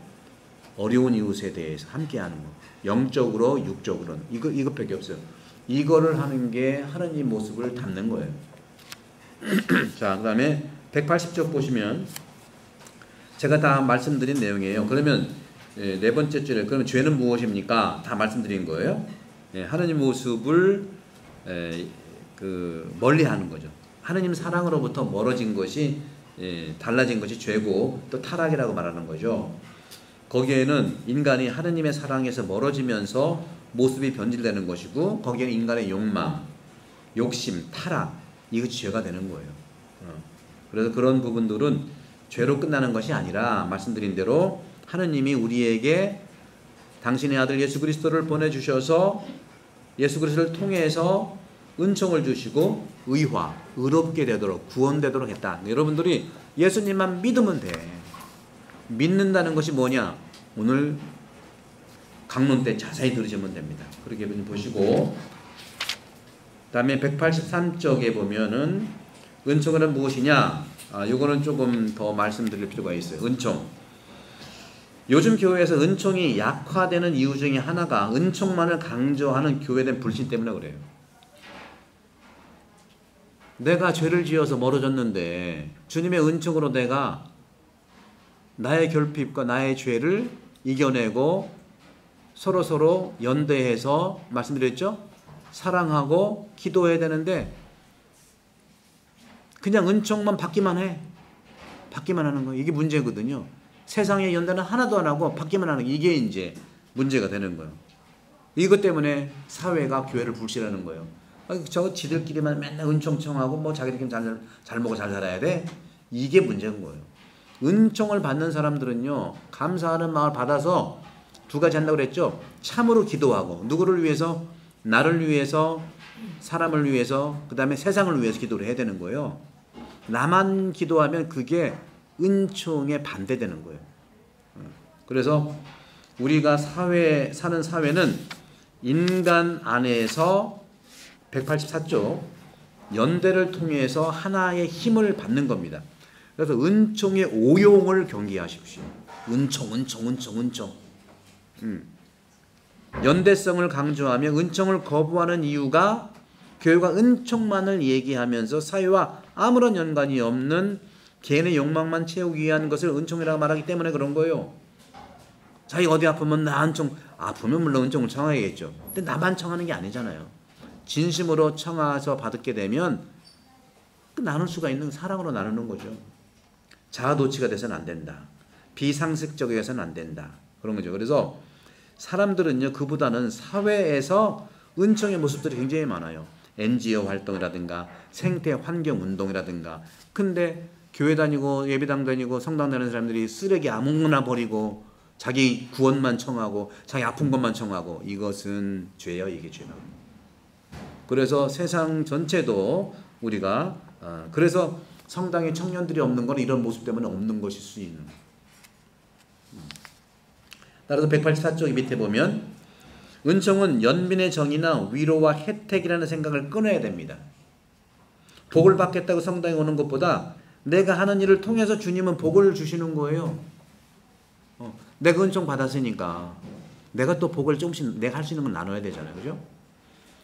어려운 이웃에 대해서 함께하는 거. 영적으로 육적으로는 이것밖에 없어요. 이거를 하는 게 하느님 모습을 담는 거예요. 자, 그 다음에 180쪽 보시면 제가 다 말씀드린 내용이에요. 그러면 네 번째 줄에 그러면 죄는 무엇입니까? 다 말씀드린 거예요. 하느님 모습을 멀리하는 거죠. 하느님 사랑으로부터 멀어진 것이, 달라진 것이 죄고 또 타락이라고 말하는 거죠. 거기에는 인간이 하느님의 사랑에서 멀어지면서 모습이 변질되는 것이고, 거기에는 인간의 욕망, 욕심, 타락, 이것이 죄가 되는 거예요. 그래서 그런 부분들은 죄로 끝나는 것이 아니라 말씀드린 대로 하느님이 우리에게 당신의 아들 예수 그리스도를 보내주셔서 예수 그리스도를 통해서 은총을 주시고 의롭게 되도록, 구원되도록 했다. 여러분들이 예수님만 믿으면 돼. 믿는다는 것이 뭐냐? 오늘 강론 때 자세히 들으시면 됩니다. 그렇게 보시고, 그 다음에 183쪽에 보면은 은총은 무엇이냐? 요거는 조금 더 말씀드릴 필요가 있어요. 은총. 요즘 교회에서 은총이 약화되는 이유 중에 하나가 은총만을 강조하는 교회된 불신 때문에 그래요. 내가 죄를 지어서 멀어졌는데 주님의 은총으로 내가 나의 결핍과 나의 죄를 이겨내고 서로 연대해서, 말씀드렸죠? 사랑하고 기도해야 되는데 그냥 은총만 받기만 해. 받기만 하는 거예요. 이게 문제거든요. 세상의 연대는 하나도 안 하고 받기만 하는 거, 이게 이제 문제가 되는 거예요. 이것 때문에 사회가 교회를 불신하는 거예요. 저 지들끼리만 맨날 은총 청하고 뭐 자기들끼리 잘 먹고 잘 살아야 돼? 이게 문제인 거예요. 은총을 받는 사람들은요, 감사하는 마음을 받아서 두 가지 한다고 그랬죠. 참으로 기도하고, 누구를 위해서? 나를 위해서, 사람을 위해서, 그 다음에 세상을 위해서 기도를 해야 되는 거예요. 나만 기도하면 그게 은총에 반대되는 거예요. 그래서 우리가 사는 사회는 인간 안에서 184쪽 연대를 통해서 하나의 힘을 받는 겁니다. 그래서 은총의 오용을 경계하십시오. 은총. 연대성을 강조하며 은총을 거부하는 이유가 교회가 은총만을 얘기하면서 사회와 아무런 연관이 없는 개인의 욕망만 채우기 위한 것을 은총이라고 말하기 때문에 그런 거예요. 자기 어디 아프면 나 은총, 아프면 물론 은총을 청하겠죠. 근데 나만 청하는 게 아니잖아요. 진심으로 청하서 받게 되면 나눌 수가 있는 사랑으로 나누는 거죠. 자아도취가 돼서는 안 된다. 비상식적이어서는 안 된다. 그런 거죠. 그래서 사람들은요, 그보다는 사회에서 은총의 모습들이 굉장히 많아요. NGO 활동이라든가 생태 환경 운동이라든가. 근데 교회 다니고 예배당 다니고 성당 다니는 사람들이 쓰레기 아무거나 버리고 자기 구원만 청하고 자기 아픈 것만 청하고 이것은 죄예요. 이게 죄다. 그래서 세상 전체도 우리가 그래서 성당에 청년들이 없는 건 이런 모습 때문에 없는 것일 수 있는. 따라서 184쪽 밑에 보면 은총은 연민의 정의나 위로와 혜택이라는 생각을 끊어야 됩니다. 복을 받겠다고 성당에 오는 것보다 내가 하는 일을 통해서 주님은 복을 주시는 거예요. 내가 은총 받았으니까 내가 또 복을 조금씩 내가 할 수 있는 건 나눠야 되잖아요. 그죠?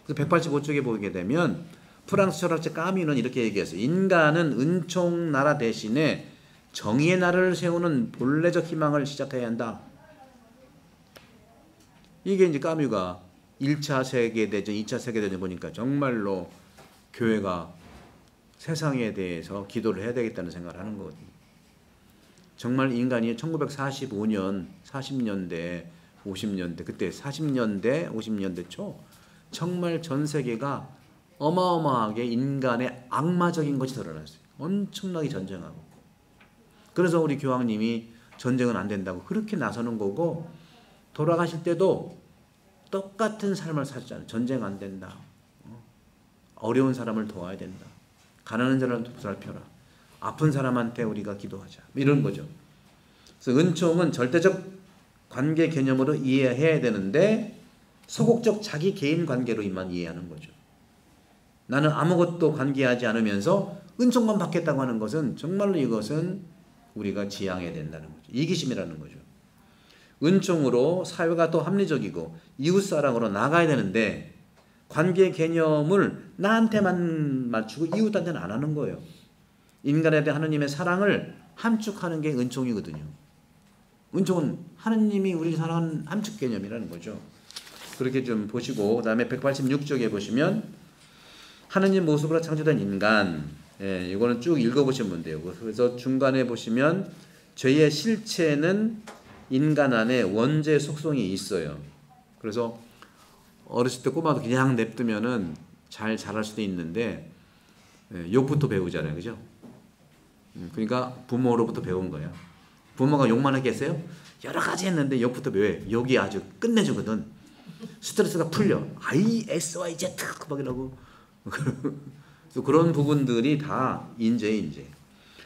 그래서 185쪽에 보게 되면 프랑스 철학자 까뮈는 이렇게 얘기했어요. 인간은 은총 나라 대신에 정의의 나라를 세우는 본래적 희망을 시작해야 한다. 이게 이제 까뮈가 1차 세계대전, 2차 세계대전 보니까 정말로 교회가 세상에 대해서 기도를 해야 되겠다는 생각을 하는 거거든요. 정말 인간이 1945년, 40년대, 50년대, 그때 40년대, 50년대 초 정말 전 세계가 어마어마하게 인간의 악마적인 것이 드러났어요. 엄청나게 전쟁하고. 그래서 우리 교황님이 전쟁은 안 된다고 그렇게 나서는 거고 돌아가실 때도 똑같은 삶을 사셨잖아요. 전쟁 안 된다. 어려운 사람을 도와야 된다. 가난한 자를 보살펴라. 아픈 사람한테 우리가 기도하자. 이런 거죠. 그래서 은총은 절대적 관계 개념으로 이해해야 되는데 소극적 자기 개인 관계로만 이해하는 거죠. 나는 아무것도 관계하지 않으면서 은총만 받겠다고 하는 것은 정말로 이것은 우리가 지양해야 된다는 거죠. 이기심이라는 거죠. 은총으로 사회가 더 합리적이고 이웃사랑으로 나가야 되는데 관계 개념을 나한테만 맞추고 이웃한테는 안 하는 거예요. 인간에 대한 하느님의 사랑을 함축하는 게 은총이거든요. 은총은 하느님이 우리 사랑하는 함축 개념이라는 거죠. 그렇게 좀 보시고 그 다음에 186쪽에 보시면 하느님 모습으로 창조된 인간, 이거는 쭉 읽어보시면 돼요. 그래서 중간에 보시면 죄의 실체는 인간 안에 원죄 속성이 있어요. 그래서 어렸을 때 꼬마도 그냥 냅두면은 잘 자랄 수도 있는데 욕부터 배우잖아요. 그죠? 그러니까 부모로부터 배운 거예요. 부모가 욕만 했겠어요? 여러 가지 했는데 욕부터 배워요. 욕이 아주 끝내주거든. 스트레스가 풀려. ISYZ 막 이러고. 그런 부분들이 다 인재.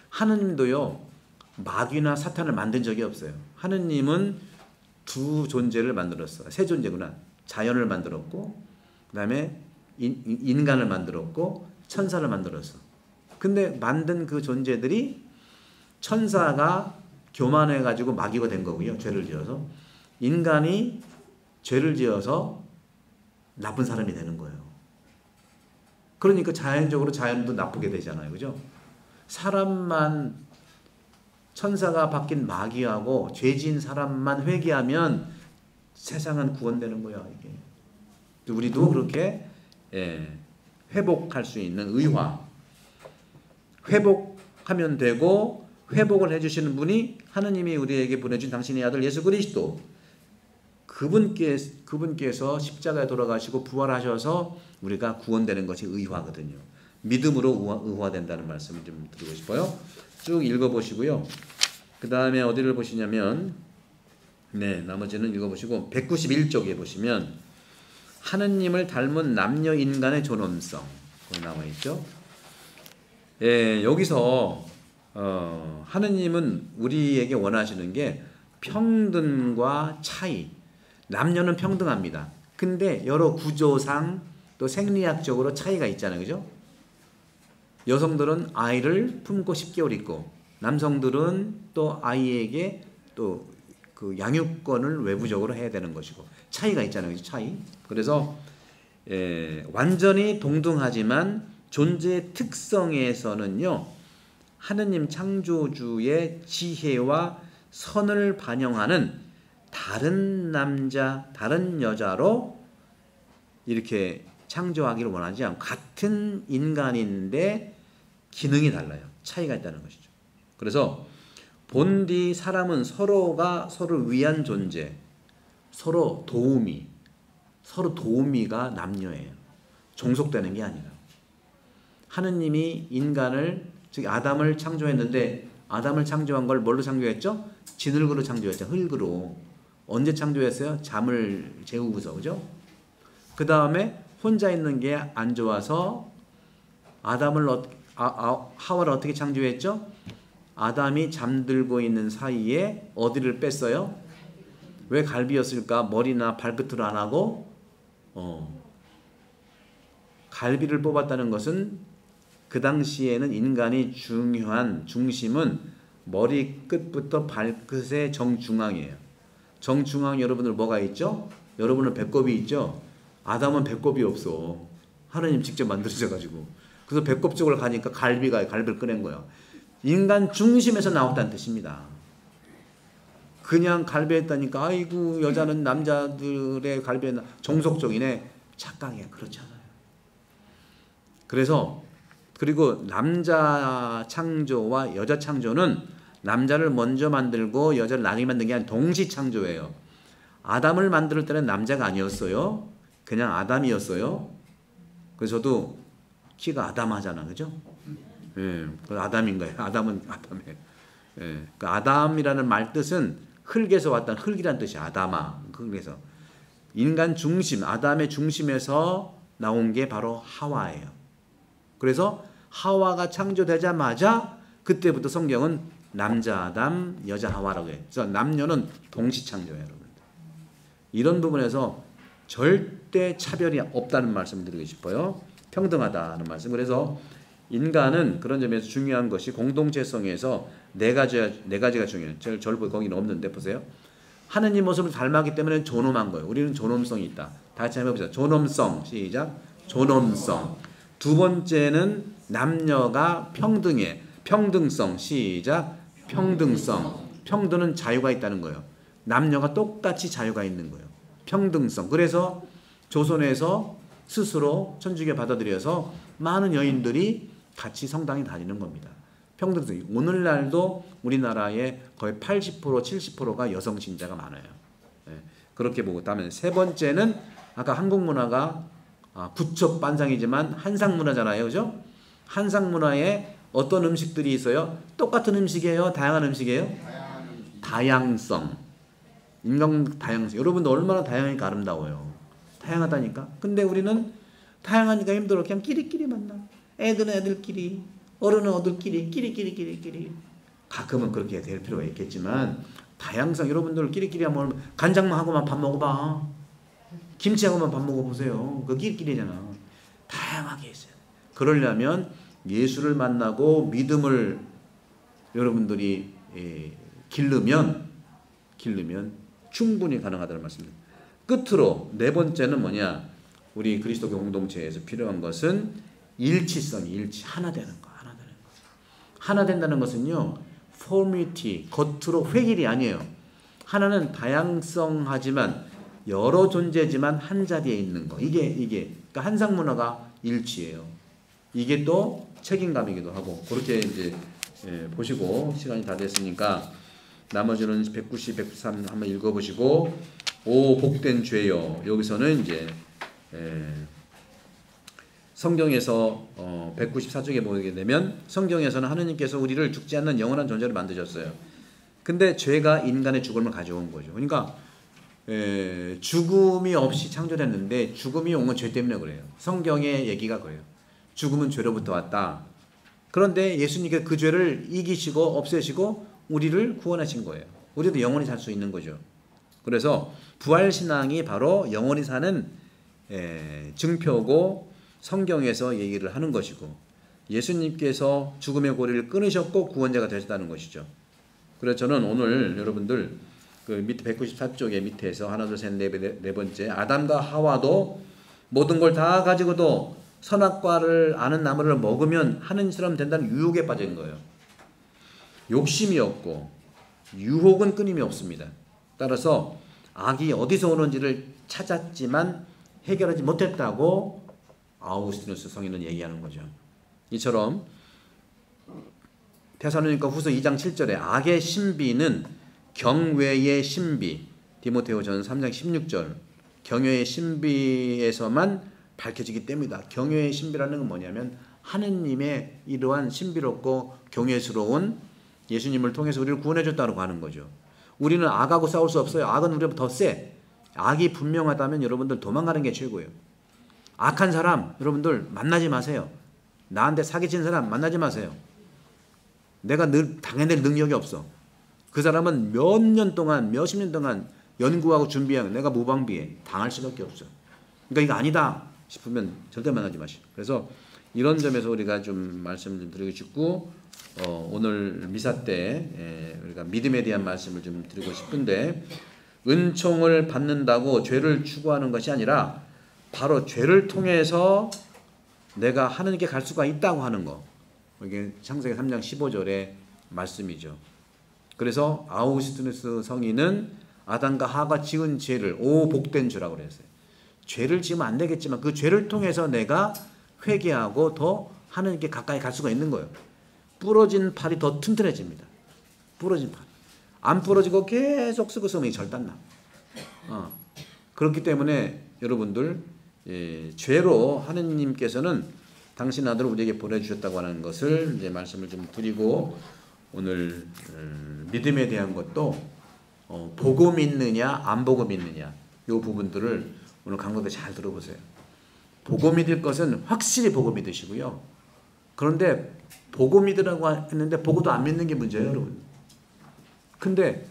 하느님도요. 마귀나 사탄을 만든 적이 없어요. 하느님은 두 존재를 만들었어요. 세 존재구나. 자연을 만들었고 그 다음에 인간을 만들었고 천사를 만들었어. 근데 만든 그 존재들이 천사가 교만해가지고 마귀가 된 거고요. 죄를 지어서. 인간이 죄를 지어서 나쁜 사람이 되는 거예요. 그러니까 자연적으로 자연도 나쁘게 되잖아요. 그죠? 사람만 천사가 바뀐 마귀하고 죄진 사람만 회개하면 세상은 구원되는 거야. 이게. 우리도 그렇게 회복할 수 있는 의화. 회복하면 되고 회복을 해주시는 분이 하느님이 우리에게 보내준 당신의 아들 예수 그리스도. 그분께서 십자가에 돌아가시고 부활하셔서 우리가 구원되는 것이 의화거든요. 믿음으로 의화된다는 말씀을 좀 드리고 싶어요. 쭉 읽어보시고요. 그 다음에 어디를 보시냐면 나머지는 읽어보시고 191쪽에 보시면 하느님을 닮은 남녀 인간의 존엄성 거기 나와있죠. 여기서 하느님은 우리에게 원하시는 게 평등과 차이. 남녀는 평등합니다. 근데 여러 구조상 또 생리학적으로 차이가 있잖아요. 그죠? 여성들은 아이를 품고 10개월 있고 남성들은 또 아이에게 또 그 양육권을 외부적으로 해야 되는 것이고 차이가 있잖아요. 차이. 그래서 완전히 동등하지만 존재의 특성에서는요. 하느님 창조주의 지혜와 선을 반영하는 다른 남자, 다른 여자로 이렇게 창조하기를 원하지 않고 같은 인간인데 기능이 달라요. 차이가 있다는 것이죠. 그래서 본디 사람은 서로가 서로를 위한 존재, 서로 도우미가 남녀예요. 종속되는 게 아니라. 하느님이 인간을, 즉 아담을 창조했는데 아담을 창조한 걸 뭘로 창조했죠? 진흙으로 창조했죠. 흙으로. 언제 창조했어요? 잠을 재우고서. 그죠? 그 다음에 혼자 있는 게 안 좋아서 하와를 어떻게 창조했죠? 아담이 잠들고 있는 사이에 어디를 뺐어요? 왜 갈비였을까? 머리나 발끝으로 안 하고 갈비를 뽑았다는 것은 그 당시에는 인간이 중요한 중심은 머리 끝부터 발끝의 정중앙이에요. 정중앙 여러분들 뭐가 있죠? 여러분은 배꼽이 있죠? 아담은 배꼽이 없어. 하나님 직접 만드셔가지고. 그래서 배꼽 쪽으로 가니까 갈비를 꺼낸 거야. 인간 중심에서 나왔다는 뜻입니다. 그냥 갈비했다니까 아이고 여자는 남자들의 갈비에 종속적이네. 착각이야. 그렇지 않아요. 그리고 남자 창조와 여자 창조는 남자를 먼저 만들고 여자를 나중에 만든 게 아니라 동시 창조예요. 아담을 만들 때는 남자가 아니었어요. 그냥 아담이었어요. 그래서 저도 키가 아담하잖아. 그죠? 예, 아담인 거예요. 아담은 아담이에요. 예, 그 아담이라는 말 뜻은 흙에서 왔던 흙이란 뜻이야. 아담아. 흙에서. 인간 중심, 아담의 중심에서 나온 게 바로 하와예요. 그래서 하와가 창조되자마자 그때부터 성경은 남자 아담, 여자 하와라고 해요. 그래서 남녀는 동시 창조예요, 여러분. 이런 부분에서 절대 차별이 없다는 말씀을 드리고 싶어요. 평등하다는 말씀. 그래서 인간은 그런 점에서 중요한 것이 공동체성에서 네 가지가 중요해요. 절부 거기는 없는데 보세요. 하느님 모습을 닮았기 때문에 존엄한 거예요. 우리는 존엄성이 있다. 다 같이 한번 해보자. 존엄성. 시작. 존엄성. 두 번째는 남녀가 평등해. 평등성. 시작. 평등성. 평등은 자유가 있다는 거예요. 남녀가 똑같이 자유가 있는 거예요. 평등성. 그래서 조선에서 스스로 천주교 받아들여서 많은 여인들이 같이 성당에 다니는 겁니다. 평등성. 오늘날도 우리나라의 거의 80% 70%가 여성 신자가 많아요. 예, 그렇게 보고 다음에 세 번째는 아까 한국 문화가 구척반상이지만 한상 문화잖아요. 그죠? 한상 문화에 어떤 음식들이 있어요? 똑같은 음식이에요? 다양한 음식이에요? 다양성. 인간 다양성. 여러분도 얼마나 다양하니까 아름다워요. 다양하다니까. 근데 우리는 다양하니까 힘들어. 그냥 끼리끼리 만나. 애들은 애들끼리, 어른은 어들끼리, 끼리끼리. 가끔은 그렇게 될 필요가 있겠지만 다양성. 여러분들 끼리끼리 한번 간장만 하고만 밥 먹어봐. 김치하고만 밥 먹어보세요. 그거 끼리끼리잖아. 다양하게 있어요. 그러려면 예수를 만나고 믿음을 여러분들이 기르면 충분히 가능하다는 말씀입니다. 끝으로 네 번째는 뭐냐? 우리 그리스도교 공동체에서 필요한 것은 일치성이 하나 되는 거. 하나 된다는 것은요. 포미티, 겉으로 획일이 아니에요. 하나는 다양성하지만 여러 존재지만 한 자리에 있는 거. 이게 그러니까 한상 문화가 일치예요. 이게 또 책임감이기도 하고 그렇게 이제 보시고 시간이 다 됐으니까 나머지는 190, 193 한번 읽어보시고 오 복된 죄요. 여기서는 이제 성경에서 194쪽에 보게 되면 성경에서는 하느님께서 우리를 죽지 않는 영원한 존재로 만드셨어요. 근데 죄가 인간의 죽음을 가져온 거죠. 그러니까 죽음이 없이 창조됐는데 죽음이 온 건 죄 때문에 그래요. 성경의 얘기가 그래요. 죽음은 죄로부터 왔다. 그런데 예수님께서 그 죄를 이기시고 없애시고 우리를 구원하신 거예요. 우리도 영원히 살 수 있는 거죠. 그래서 부활신앙이 바로 영원히 사는 증표고 성경에서 얘기를 하는 것이고 예수님께서 죽음의 고리를 끊으셨고 구원자가 되셨다는 것이죠. 그래서 저는 오늘 여러분들 그 밑에 194쪽의 밑에서 하나 둘 셋 네 번째 아담과 하와도 모든 걸 다 가지고도 선악과를 아는 나무를 먹으면 하느님처럼 된다는 유혹에 빠진 거예요. 욕심이 없고 유혹은 끊임이 없습니다. 따라서 악이 어디서 오는지를 찾았지만 해결하지 못했다고 아우구스티누스 성인은 얘기하는 거죠. 이처럼 데살로니가 후서 2장 7절에 악의 신비는 경외의 신비, 디모데후전 3장 16절 경외의 신비에서만 밝혀지기 때문이다. 경외의 신비라는 건 뭐냐면 하느님의 이러한 신비롭고 경외스러운 예수님을 통해서 우리를 구원해 줬다고 하는 거죠. 우리는 악하고 싸울 수 없어요. 악은 우리보다 더 세. 악이 분명하다면 여러분들 도망가는 게 최고예요. 악한 사람 여러분들 만나지 마세요. 나한테 사기친 사람 만나지 마세요. 내가 늘 당해낼 능력이 없어. 그 사람은 몇 년 동안 몇십 년 동안 연구하고 준비하고 내가 무방비해. 당할 수밖에 없어. 그러니까 이거 아니다 싶으면 절대 만나지 마시고. 그래서 이런 점에서 우리가 좀 말씀을 좀 드리고 싶고 오늘 미사 때 우리가 믿음에 대한 말씀을 좀 드리고 싶은데 은총을 받는다고 죄를 추구하는 것이 아니라 바로 죄를 통해서 내가 하나님께 갈 수가 있다고 하는 거. 이게 창세기 3장 15절의 말씀이죠. 그래서 아우구스티누스 성인은 아담과 하와가 지은 죄를 복된 죄라고 그랬어요. 죄를 지으면 안 되겠지만 그 죄를 통해서 내가 회개하고 더 하나님께 가까이 갈 수가 있는 거예요. 부러진 팔이 더 튼튼해집니다. 부러진 팔. 안 부러지고 계속 쓰고 쓰면 절단나. 그렇기 때문에 여러분들 죄로 하느님께서는 당신 아들을 우리에게 보내주셨다고 하는 것을 이제 말씀을 좀 드리고 오늘 믿음에 대한 것도 보고 믿느냐 안 보고 믿느냐 이 부분들을 오늘 강도 때 잘 들어보세요. 보고 믿을 것은 확실히 보고 믿으시고요. 그런데 보고 믿으라고 했는데 보고도 안 믿는 게 문제예요, 여러분. 근데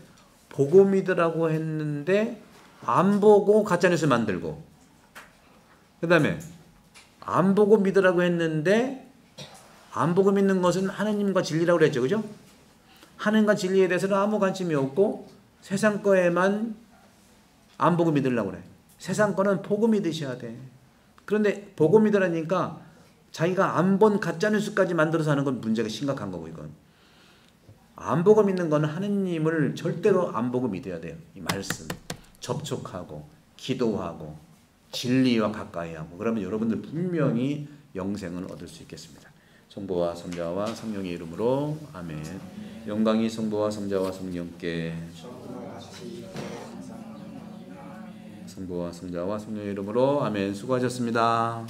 보고 믿으라고 했는데 안 보고 가짜뉴스 만들고 그 다음에 안 보고 믿으라고 했는데 안 보고 믿는 것은 하나님과 진리라고 그랬죠. 그죠? 하나님과 진리에 대해서는 아무 관심이 없고 세상 거에만 안 보고 믿으려고 그래. 세상 거는 보고 믿으셔야 돼. 그런데 보고 믿으라니까 자기가 안 본 가짜뉴스까지 만들어서 하는 건 문제가 심각한 거고 이건. 안 보고 믿는 건 하느님을 절대로 안 보고 믿어야 돼요. 이 말씀. 접촉하고 기도하고 진리와 가까이 하고 그러면 여러분들 분명히 영생을 얻을 수 있겠습니다. 성부와 성자와 성령의 이름으로 아멘. 영광이 성부와 성자와 성령께 성부와 성자와 성령의 이름으로 아멘. 수고하셨습니다.